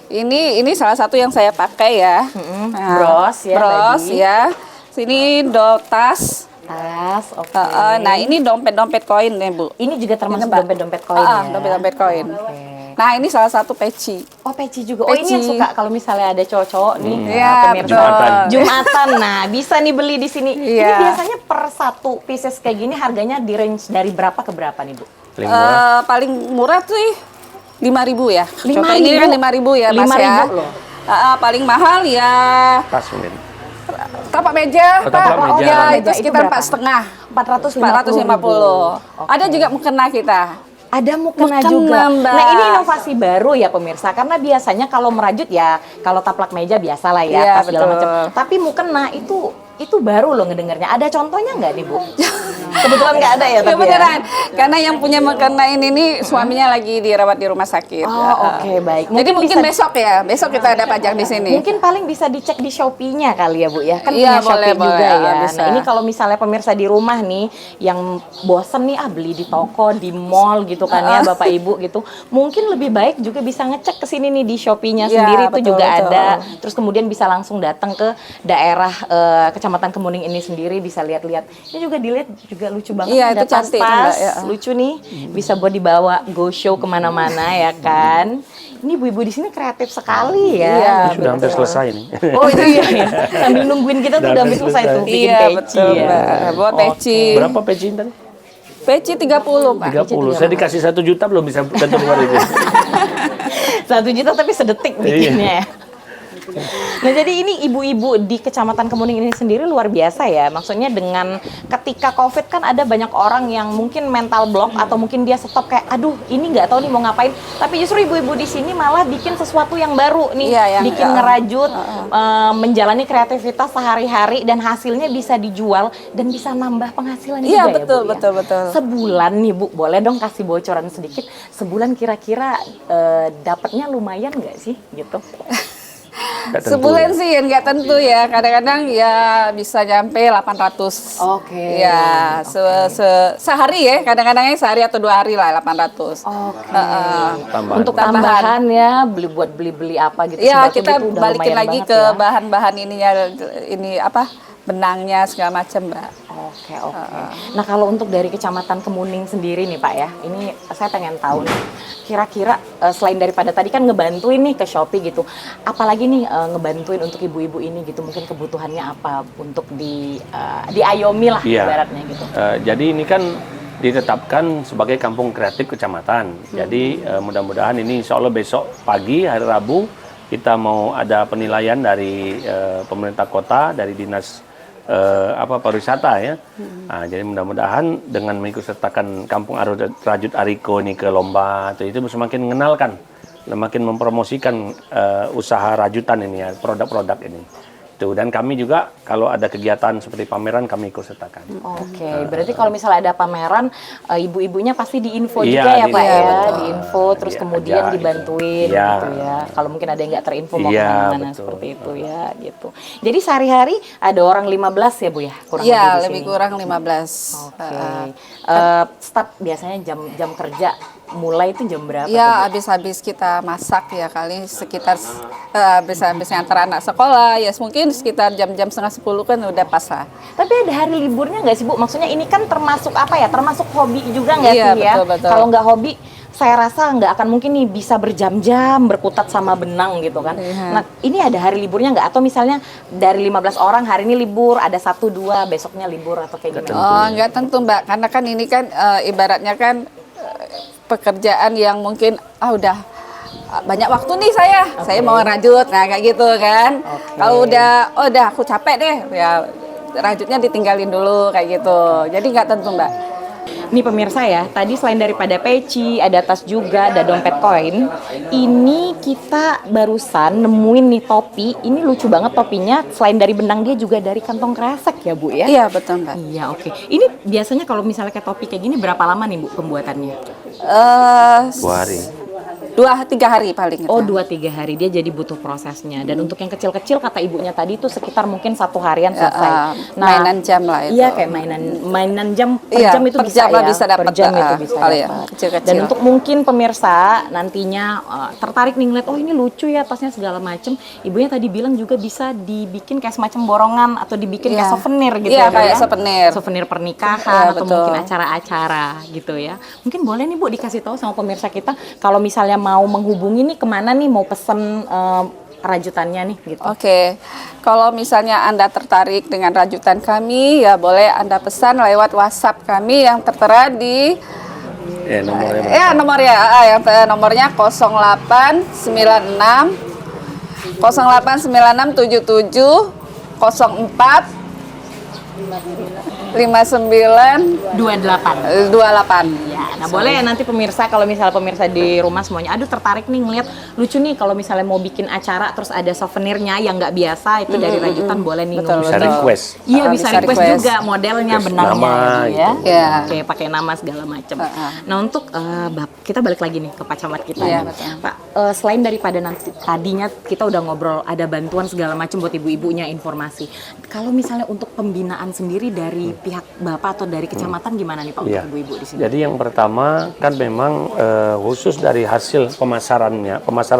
Ini salah satu yang saya pakai ya. Bros ya Bros tadi. ya. Sini tas. Tas, oke. Nah ini dompet koin nih Bu. Ini juga termasuk Ini, Mbak. dompet-dompet koin ya? Dompet koin. Oke. Nah ini salah satu peci. Oh peci juga. Oh ini yang Peci. suka kalau misalnya ada cowok-cowok nih Iya, pemirsa. Jumatan. Jumatan. Nah bisa nih beli di sini. Ini Iya. biasanya per satu pieces kayak gini harganya di range dari berapa ke berapa nih Bu? Paling murah. Paling murah tuh 5.000 ya. 5.000? Contoh ini kan 5.000 ya Mas ya. 5.000 loh. Paling mahal ya Tas mungkin. telapak meja. Oh, telapak Pak. meja. Ya Telapak itu meja itu sekitar berapa? 4,5. 450. 450. Ada juga mukena kita. Ada mukena Mukena, juga. Mbak. Nah ini inovasi baru ya pemirsa, karena biasanya kalau merajut ya, kalau taplak meja biasa lah ya, Iya, tas segala betul. macam. Tapi mukena itu baru loh ngedengarnya. Ada contohnya nggak nih Bu? Kebetulan nggak ada ya Ya tapi ya. beneran. Karena yang punya mukena ini nih suaminya lagi dirawat di rumah sakit. Oh oke baik. Jadi mungkin bisa- besok ya, besok kita ada pajak di sini. Mungkin paling bisa dicek di Shopee-nya kali ya Bu ya. Kan Iya, punya Shopee boleh, juga boleh. ya. Bisa. Nah ini kalau misalnya pemirsa di rumah nih yang bosen nih beli di toko, di mall gitu kan ya Bapak Ibu gitu. Mungkin lebih baik juga bisa ngecek ke sini nih di Shopee-nya Iya, sendiri itu betul, juga betul. ada. Terus kemudian bisa langsung datang ke daerah Kecamatan Kemuning ini sendiri bisa lihat-lihat. Ini juga dilihat juga lucu banget. Iya, ada itu cantik tuh, tas-tas Mbak, ya. lucu nih. Bisa buat dibawa go show kemana-mana ya kan. Ini ibu-ibu di sini kreatif sekali ya. Iya, Ini sudah hampir selesai nih. Oh itu iya, ya. Sambil nungguin kita tuh udah habis selesai tuh bikin Iya, peci betul, ya. Mbak. Buat peci. Berapa peci tadi? Peci 30, Pak. 30. Saya dikasih 1 juta belum bisa gantung keluar itu. 1 juta tapi sedetik bikinnya ya. Nah jadi ini ibu-ibu di Kecamatan Kemuning ini sendiri luar biasa ya. Maksudnya dengan ketika COVID kan ada banyak orang yang mungkin mental block atau mungkin dia stop kayak aduh ini nggak tahu nih mau ngapain. Tapi justru ibu-ibu di sini malah bikin sesuatu yang baru nih, Iya, yang- bikin ngerajut, menjalani kreativitas sehari-hari dan hasilnya bisa dijual dan bisa nambah penghasilan Iya, juga betul, ya Bu ya. betul. Sebulan nih Bu, boleh dong kasih bocoran sedikit. Sebulan kira-kira dapatnya lumayan nggak sih gitu? Nggak tentu Sebulan ya. sih nggak tentu ya. Kadang-kadang ya bisa nyampe 800. Oke. Ya, sehari ya. Kadang-kadangnya sehari atau 2 hari lah 800. Oke. Tambahan. Untuk tambahan ya, beli apa gitu. Ya, sembako kita gitu udah balikin lumayan lagi banget ke ya. bahan-bahan ininya, ini apa, benangnya segala macam, Mbak. Oke. Nah kalau untuk dari Kecamatan Kemuning sendiri nih Pak ya, ini saya pengen tahu nih, kira-kira selain daripada tadi kan ngebantuin nih ke Shopee gitu, apalagi nih ngebantuin untuk ibu-ibu ini gitu, mungkin kebutuhannya apa untuk diayomi lah Iya. ibaratnya gitu. Jadi ini kan ditetapkan sebagai kampung kreatif kecamatan. Jadi mudah-mudahan ini insya Allah besok pagi hari Rabu kita mau ada penilaian dari pemerintah kota, dari dinas pariwisata ya. Nah, jadi mudah-mudahan dengan mengikutsertakan Kampung Rajut Ariko ini ke lomba itu semakin mengenalkan, semakin mempromosikan usaha rajutan ini ya, produk-produk ini. Itu, dan kami juga kalau ada kegiatan seperti pameran kami ikut sertakan. Oke, berarti kalau misalnya ada pameran, ibu-ibunya pasti diinfo Iya, juga ya Pak ya, betul. diinfo terus Iya, kemudian aja, dibantuin gitu. Iya. gitu ya. Kalau mungkin ada yang nggak terinfo mau Iya, kemana-mana betul. seperti itu ya gitu. Jadi sehari-hari ada orang 15 ya Bu ya? Kurang Iya, lebih di lebih sini. kurang 15. Oke. Start biasanya jam kerja mulai itu jam berapa? tuh, Ya, Bu? habis-habis kita masak ya kali sekitar habis-habis antar anak sekolah ya mungkin sekitar jam-jam setengah 10 kan udah pas lah. Tapi ada hari liburnya nggak sih Bu? Maksudnya ini kan termasuk apa ya? Termasuk hobi juga nggak Iya, sih ya? betul. Kalau nggak hobi, saya rasa nggak akan mungkin nih bisa berjam-jam berkutat sama benang gitu kan. Iya. Nah ini ada hari liburnya nggak? Atau misalnya dari 15 orang hari ini libur, ada 1-2 besoknya libur atau kayak gimana? Oh, enggak tentu Mbak, karena kan ini kan ibaratnya kan pekerjaan yang mungkin udah banyak waktu nih saya mau rajut, nah kayak gitu kan. Kalau udah aku capek deh, ya rajutnya ditinggalin dulu kayak gitu. Jadi nggak tentu Mbak. Nih pemirsa ya, tadi selain daripada peci, ada tas juga, ada dompet koin. Ini kita barusan nemuin nih topi. Ini lucu banget topinya. Selain dari benang dia juga dari kantong kresek ya Bu ya? Iya betul Mbak. Iya oke. Ini biasanya kalau misalnya kayak topi kayak gini berapa lama nih Bu pembuatannya? 2 hari. 2-3 hari paling. Oh 2-3 hari dia jadi butuh prosesnya. Dan untuk yang kecil-kecil kata ibunya tadi itu sekitar mungkin 1 harian selesai. Mainan jam lah itu. Iya kayak mainan jam per Iya, jam itu per bisa jam lah ya. bisa dapat, Per jam itu bisa kali ya, dapat. kecil-kecil. Dan untuk mungkin pemirsa nantinya tertarik nih ngeliat oh ini lucu ya tasnya segala macem. Ibunya tadi bilang juga bisa dibikin kayak semacam borongan atau dibikin kayak Iya. souvenir gitu Iya, ya. Bu, kayak ya? souvenir. Souvenir pernikahan Iya, atau betul. mungkin acara-acara gitu ya. Mungkin boleh nih Bu dikasih tahu sama pemirsa kita kalau misalnya mau menghubungi nih kemana nih mau pesen rajutannya nih gitu. Oke, kalau misalnya Anda tertarik dengan rajutan kami, ya boleh Anda pesan lewat WhatsApp kami yang tertera di Nomornya nomornya 0896 0896 77 04 59 28. 28. Ya, nah boleh ya nanti pemirsa kalau misalnya pemirsa di rumah semuanya, aduh tertarik nih ngeliat lucu nih kalau misalnya mau bikin acara terus ada souvenirnya yang nggak biasa itu dari rajutan boleh nih Betul, Bisa ngubungin. request. Iya bisa Bisa request request. juga modelnya Request benangnya nama, gitu ya. gitu. Iya. Oke pakai nama segala macam. Nah untuk kita balik lagi nih ke Pak Camat kita. Iya, nih. betul. Pak selain daripada nanti tadinya kita udah ngobrol ada bantuan segala macam buat ibu-ibunya informasi. Kalau misalnya untuk pembinaan sendiri dari pihak Bapak atau dari kecamatan gimana nih Pak untuk Iya. ibu-ibu di sini? Jadi yang pertama kan memang khusus dari hasil pemasaran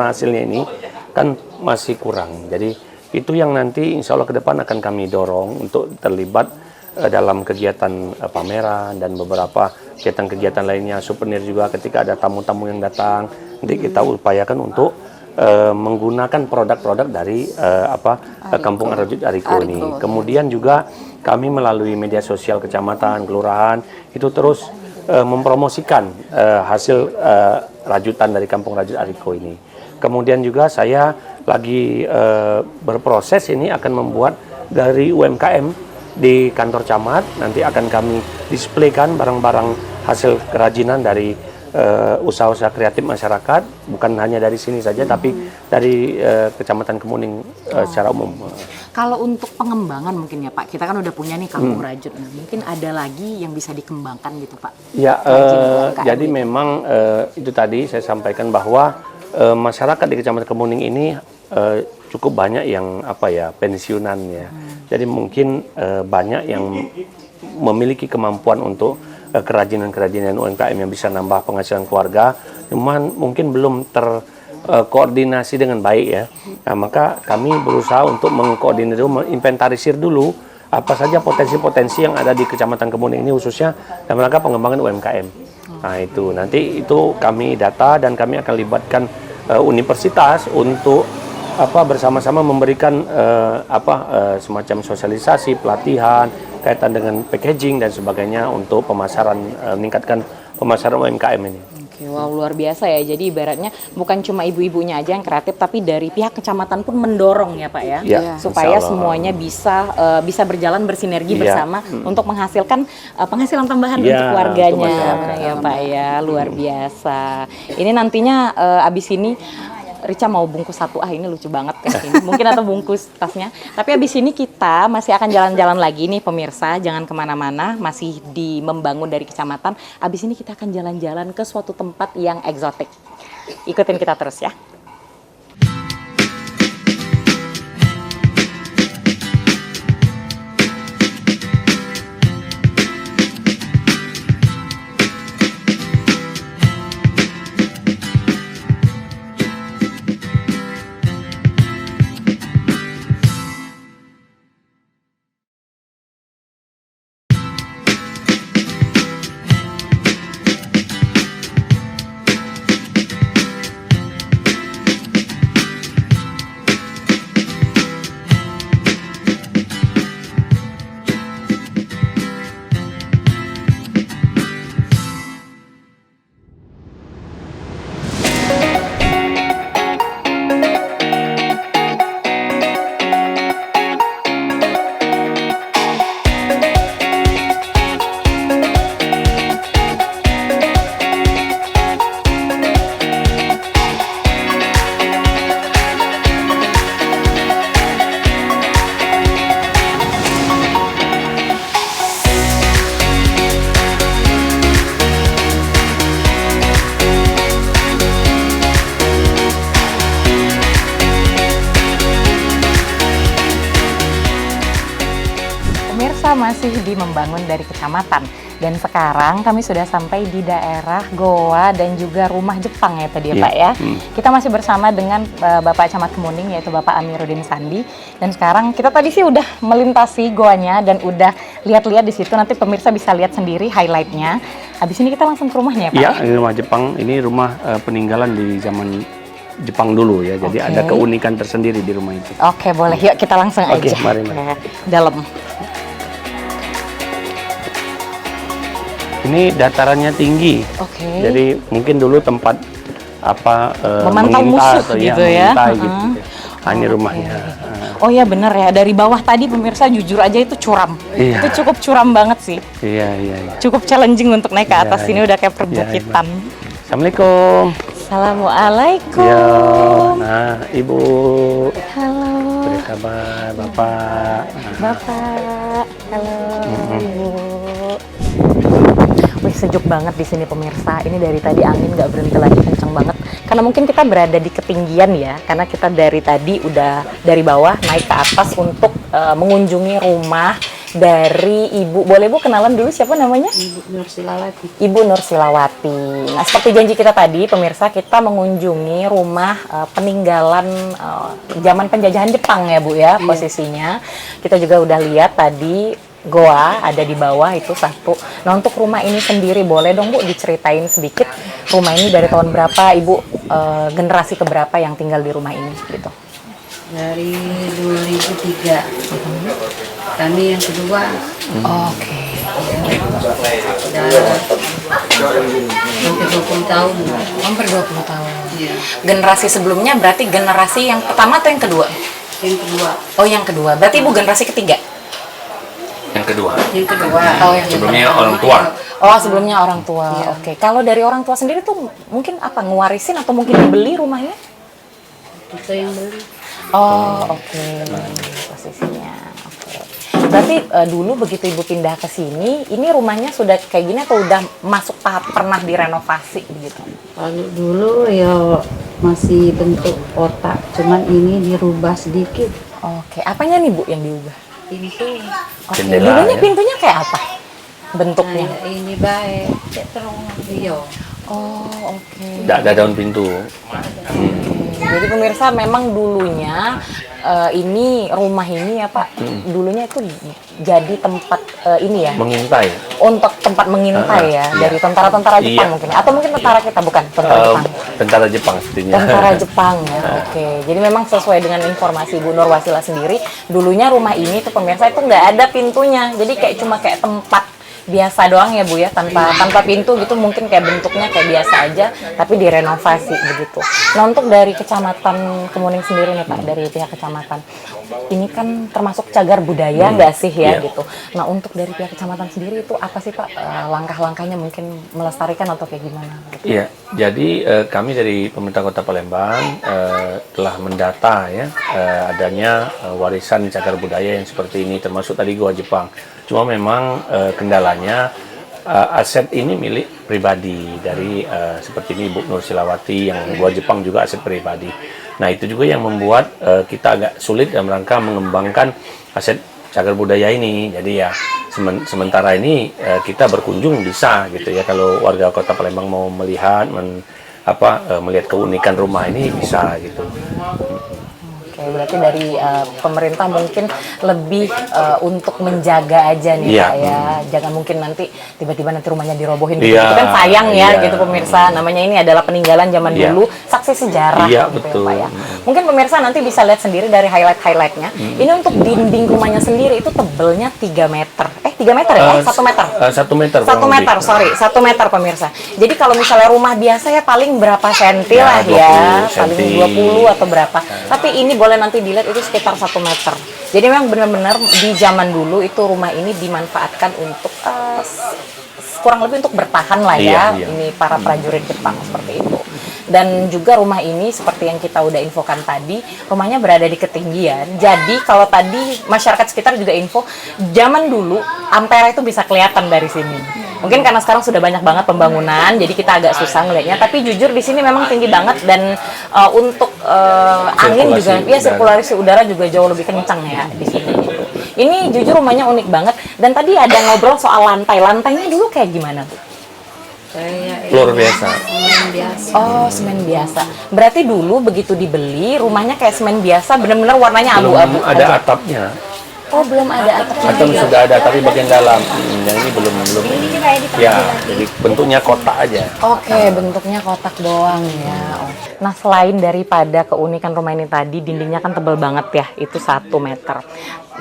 hasilnya ini kan masih kurang. Jadi itu yang nanti insya Allah ke depan akan kami dorong untuk terlibat dalam kegiatan pameran dan beberapa kegiatan-kegiatan lainnya, souvenir juga ketika ada tamu-tamu yang datang. Nanti kita upayakan untuk menggunakan produk-produk dari Kampung Rajut Ariko ini. Kemudian juga kami melalui media sosial kecamatan, kelurahan itu terus mempromosikan hasil rajutan dari Kampung Rajut Ariko ini. Kemudian juga saya lagi berproses ini akan membuat dari UMKM di kantor camat, nanti akan kami displaykan barang-barang hasil kerajinan dari usaha-usaha kreatif masyarakat, bukan hanya dari sini saja tapi dari Kecamatan Kemuning secara umum. Kalau untuk pengembangan mungkin ya Pak, kita kan udah punya nih Kampung Rajut. Nah, mungkin ada lagi yang bisa dikembangkan gitu Pak. Ya, UMKM jadi gitu. memang itu tadi saya sampaikan bahwa masyarakat di Kecamatan Kemuning ini cukup banyak yang pensiunan ya. Jadi mungkin banyak yang memiliki kemampuan untuk kerajinan-kerajinan UMKM yang bisa nambah penghasilan keluarga, cuman mungkin belum terkoordinasi dengan baik ya. Nah, maka kami berusaha untuk mengkoordinir dulu, menginventarisir dulu apa saja potensi-potensi yang ada di Kecamatan Kemuning ini khususnya dalam rangka pengembangan UMKM. Nah itu nanti itu kami data dan kami akan libatkan universitas untuk bersama-sama memberikan semacam sosialisasi, pelatihan kaitan dengan packaging dan sebagainya untuk pemasaran, meningkatkan pemasaran UMKM ini. Oke, wow luar biasa ya. Jadi ibaratnya bukan cuma ibu-ibunya aja yang kreatif, tapi dari pihak kecamatan pun mendorong ya Pak ya, Ya, supaya insya Allah. semuanya bisa berjalan bersinergi Iya. bersama untuk menghasilkan penghasilan tambahan Iya, untuk keluarganya untuk masyarakat. ya Pak ya, luar biasa. Ini nantinya abis ini Rica mau bungkus satu, ini lucu banget kan ini. Mungkin atau bungkus tasnya. Tapi abis ini kita masih akan jalan-jalan lagi nih pemirsa, jangan kemana-mana, masih di Membangun dari Kecamatan. Abis ini kita akan jalan-jalan ke suatu tempat yang eksotik. Ikutin kita terus ya. Pemirsa, masih di Membangun dari Kecamatan, dan sekarang kami sudah sampai di daerah Goa dan juga rumah Jepang ya tadi ya Pak ya. Kita masih bersama dengan Bapak Camat Kemuning, yaitu Bapak Amiruddin Sandi, dan sekarang kita tadi sih udah melintasi goanya dan udah lihat-lihat di situ, nanti pemirsa bisa lihat sendiri highlightnya. Habis ini kita langsung ke rumahnya ya Pak? Iya, ini rumah Jepang, ini rumah peninggalan di zaman Jepang dulu ya, jadi ada keunikan tersendiri di rumah itu. Oke, boleh, yuk kita langsung aja mari. ke dalam. Ini datarannya tinggi, jadi mungkin dulu tempat memantau musuh atau gitu ya. mengintai gitu. Ini rumahnya. Oh ya bener ya, dari bawah tadi pemirsa jujur aja itu curam. Iya. Itu cukup curam banget sih. Iya. Cukup challenging untuk naik ke atas, ini udah kayak perbukitan. Assalamualaikum. Assalamualaikum. Ya, nah Ibu. Halo. Beri kabar Bapak. Bapak. Halo Ibu. Wih, sejuk banget di sini pemirsa. Ini dari tadi angin nggak berhenti lagi, kencang banget. Karena mungkin kita berada di ketinggian ya. Karena kita dari tadi udah dari bawah naik ke atas untuk mengunjungi rumah dari Ibu. Boleh Bu kenalan dulu siapa namanya? Ibu Nursilawati. Ibu Nursilawati. Nah, seperti janji kita tadi, pemirsa, kita mengunjungi rumah peninggalan zaman penjajahan Jepang ya Bu ya, posisinya. Kita juga udah lihat tadi goa ada di bawah itu satu. Nah, untuk rumah ini sendiri boleh dong Bu diceritain sedikit rumah ini dari tahun berapa Ibu, generasi keberapa yang tinggal di rumah ini gitu. Dari 2003. Kami yang kedua. Oke. Udah hampir 20 tahun. Hampir 20 tahun. Iya. Generasi sebelumnya berarti generasi yang pertama atau yang kedua? Yang kedua. Oh, yang kedua. Berarti Ibu generasi ketiga? Yang kedua. Yang kedua. Oh, yang Sebelumnya orang tua. Oh, sebelumnya orang tua. Iya. Oke. Kalau dari orang tua sendiri tuh mungkin apa, ngewarisin atau mungkin dibeli rumahnya? Kita yang beli. Oh, oke. Posisinya. Oke. Berarti dulu begitu Ibu pindah ke sini, ini rumahnya sudah kayak gini atau udah masuk tahap pernah direnovasi begitu? Kalau dulu ya masih bentuk kotak, cuman ini dirubah sedikit. Oke. Apanya nih Bu yang diubah? Pintu. Oke. Jendela, Dulunya ya? pintunya kayak apa? Bentuknya? Kayak ini baik. Kayak terong iya. Oh, oke. Tidak ada daun pintu. Jadi pemirsa memang dulunya ini rumah ini ya Pak, dulunya itu jadi tempat ini ya, Mengintai. untuk tempat mengintai ya dari tentara-tentara Jepang Iya. mungkin, atau mungkin tentara kita bukan tentara Jepang. Tentara Jepang sepertinya. Tentara Jepang ya, oke. Jadi memang sesuai dengan informasi Bu Nurwasila sendiri, dulunya rumah ini tuh pemirsa itu nggak ada pintunya, jadi kayak cuma kayak tempat biasa doang ya Bu ya, tanpa pintu gitu, mungkin kayak bentuknya kayak biasa aja, tapi direnovasi begitu. Nah untuk dari Kecamatan Kemuning sendiri nih Pak, dari pihak kecamatan, ini kan termasuk cagar budaya nggak sih ya gitu. Nah untuk dari pihak kecamatan sendiri itu apa sih Pak langkah-langkahnya mungkin melestarikan atau kayak gimana? Gitu? Iya, jadi kami dari pemerintah Kota Palembang telah mendata ya adanya warisan cagar budaya yang seperti ini, termasuk tadi Gua Jepang. Cuma memang kendalanya aset ini milik pribadi dari seperti ini Ibu Nur Silawati, yang Gua Jepang juga aset pribadi. Nah itu juga yang membuat kita agak sulit dalam rangka mengembangkan aset cagar budaya ini. Jadi ya sementara ini kita berkunjung bisa gitu ya, kalau warga Kota Palembang mau melihat melihat keunikan rumah ini bisa gitu. Oke, berarti dari pemerintah mungkin lebih untuk menjaga aja nih Pak ya. Jangan mungkin nanti tiba-tiba nanti rumahnya dirobohin gitu. Itu kan sayang ya gitu pemirsa. Namanya ini adalah peninggalan zaman dulu, saksi sejarah gitu betul. ya Pak ya. Mungkin pemirsa nanti bisa lihat sendiri dari highlight-highlightnya. Ini untuk dinding rumahnya sendiri itu tebelnya 3 meter. 3 meter ya? 1 meter? 1 meter. 1 meter, sorry. 1 meter pemirsa. Jadi kalau misalnya rumah biasa ya paling berapa senti lah ya. Paling 20 atau berapa. Tapi ini boleh nanti dilihat itu sekitar 1 meter. Jadi memang benar-benar di zaman dulu itu rumah ini dimanfaatkan untuk kurang lebih untuk bertahan lah ya. Ini para prajurit Jepang seperti itu. Dan juga rumah ini seperti yang kita udah infokan tadi, rumahnya berada di ketinggian. Jadi kalau tadi masyarakat sekitar juga info, zaman dulu Ampera itu bisa kelihatan dari sini. Mungkin karena sekarang sudah banyak banget pembangunan, jadi kita agak susah ngelihatnya. Tapi jujur di sini memang tinggi banget dan untuk angin juga, ya sirkulasi udara juga jauh lebih kencang ya di sini. Gitu. Ini jujur rumahnya unik banget. Dan tadi ada ngobrol soal lantai. Lantainya dulu kayak gimana Bu? Luar biasa. Semen biasa. Oh, semen biasa. Berarti dulu begitu dibeli, rumahnya kayak semen biasa, benar-benar warnanya abu-abu. Ada atapnya. Oh, belum ada atapnya. Atap sudah ada, tapi bagian dalam. Yang ini belum. Ya, jadi bentuknya kotak aja. Oke, bentuknya kotak doang ya. Nah, selain daripada keunikan rumah ini tadi, dindingnya kan tebal banget ya, itu 1 meter.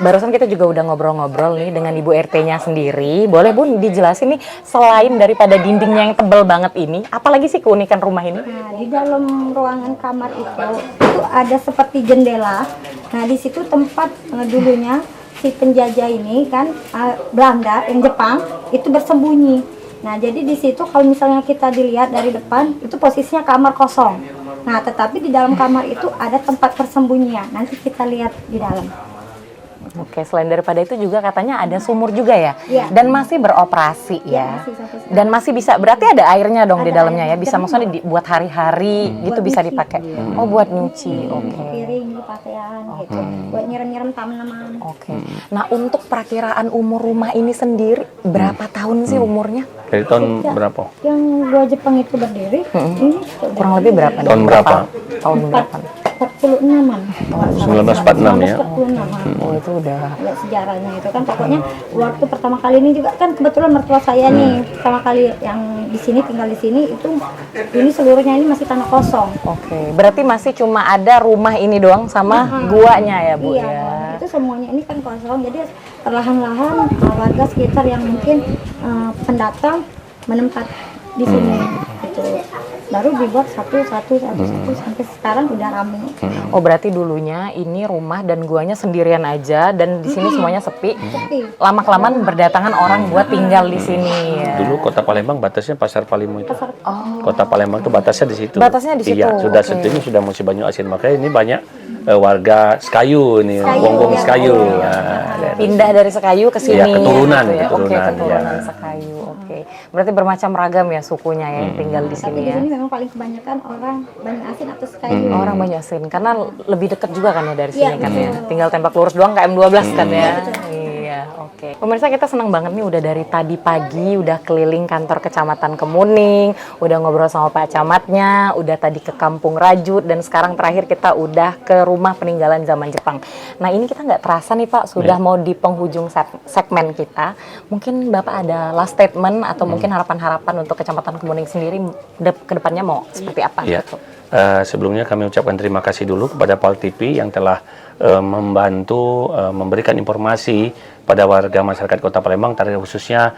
Barusan kita juga udah ngobrol-ngobrol nih dengan Ibu RT-nya sendiri. Boleh Bu dijelasin nih, selain daripada dindingnya yang tebal banget ini, apalagi sih keunikan rumah ini? Nah, di dalam ruangan kamar itu ada seperti jendela. Nah, di situ tempat dulunya si penjajah ini kan Belanda yang Jepang itu bersembunyi. Nah, jadi di situ kalau misalnya kita dilihat dari depan itu posisinya kamar kosong. Nah, tetapi di dalam kamar itu ada tempat persembunyian. Nanti kita lihat di dalam. Oke, selain daripada itu juga katanya ada sumur juga ya? Iya. Dan masih beroperasi ya? Masih sampai sekarang. Dan masih bisa, berarti ada airnya dong di Ada dalamnya ya? airnya. Bisa maksudnya buat hari-hari gitu bisa nyuci. dipakai? Oh, buat nyuci, oke. Piring, pakaian gitu. Buat nyirem-nyirem tanaman. Oke. Nah, untuk perakiraan umur rumah ini sendiri berapa tahun sih umurnya? Dari tahun berapa? Yang Gua Jepang itu berdiri, ini Kurang lebih berapa? Tahun berapa? Tahun berapa? 46-an. 1946 ya. 46-an. Oh, itu udah. Lihat sejarahnya itu kan pokoknya waktu pertama kali ini juga kan kebetulan mertua saya nih pertama kali yang di sini tinggal di sini itu ini seluruhnya ini masih tanah kosong. Oke, berarti masih cuma ada rumah ini doang sama guanya ya Bu Iya, ya? itu semuanya ini kan kosong jadi perlahan-lahan warga sekitar yang mungkin pendatang menempat di sini gitu. Baru dibuat satu sampai sekarang udah rame. Oh, berarti dulunya ini rumah dan guanya sendirian aja dan di sini semuanya sepi. Lama-kelamaan berdatangan orang buat tinggal di sini ya. Dulu Kota Palembang batasnya Pasar Palimo itu. Oh. Kota Palembang itu batasnya di situ. Batasnya di situ, Iya, sudah oke. ini sudah musim Banyu Asin, makanya ini banyak warga Sekayu ini, wong-wong ya. Sekayu. Oh, iya. Nah, Pindah dari Sekayu ke sini. Iya, keturunan, gitu ya. Oke, keturunan, keturunan ya. Sekayu. Oke. Berarti bermacam ragam ya sukunya yang tinggal di Tapi sini di ya. sini memang paling kebanyakan orang Banyu Asin atau Sekayu. Orang Banyu Asin karena lebih dekat juga kan ya dari sini Iya, kan ya. betul. Tinggal tembak lurus doang KM 12 kan ya. Iya, oke. Pemirsa, kita senang banget nih udah dari tadi pagi udah keliling kantor Kecamatan Kemuning, udah ngobrol sama Pak Camatnya, udah tadi ke Kampung Rajut dan sekarang terakhir kita udah ke rumah peninggalan zaman Jepang. Nah, ini kita nggak terasa nih Pak, sudah mau di penghujung segmen kita. Mungkin Bapak ada last statement atau mungkin harapan-harapan untuk Kecamatan Kemuning sendiri ke depannya mau seperti apa Iya. gitu. Sebelumnya kami ucapkan terima kasih dulu kepada PAL TV yang telah membantu memberikan informasi pada warga masyarakat Kota Palembang, khususnya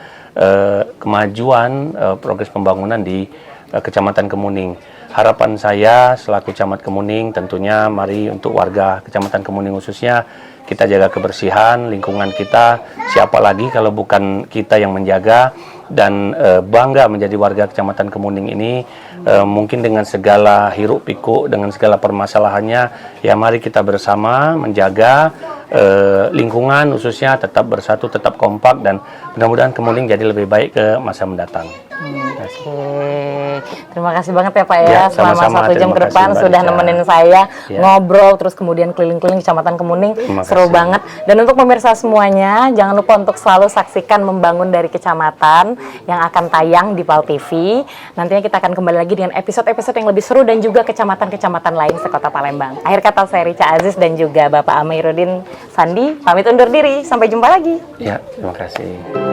kemajuan progres pembangunan di Kecamatan Kemuning. Harapan saya selaku Camat Kemuning tentunya mari untuk warga Kecamatan Kemuning khususnya kita jaga kebersihan lingkungan kita, siapa lagi kalau bukan kita yang menjaga, dan bangga menjadi warga Kecamatan Kemuning ini. Mungkin dengan segala hiruk pikuk, dengan segala permasalahannya, ya mari kita bersama menjaga lingkungan khususnya tetap bersatu, tetap kompak, dan mudah-mudahan Kemuning jadi lebih baik ke masa mendatang. Oke, terima kasih banget ya Pak ya, Ya, selama sama-sama. 1 jam ke Terima depan kasih, Mbak sudah Dika. nemenin saya Ya. ngobrol, terus kemudian keliling-keliling Kecamatan Kemuning, Terima seru kasih. banget. Dan untuk pemirsa semuanya, jangan lupa untuk selalu saksikan Membangun dari Kecamatan yang akan tayang di PAL TV. Nantinya kita akan kembali lagi dengan episode-episode yang lebih seru dan juga kecamatan-kecamatan lain sekota Palembang. Akhir kata saya Rica Aziz dan juga Bapak Amiruddin Sandi, pamit undur diri, sampai jumpa lagi. Ya, terima kasih.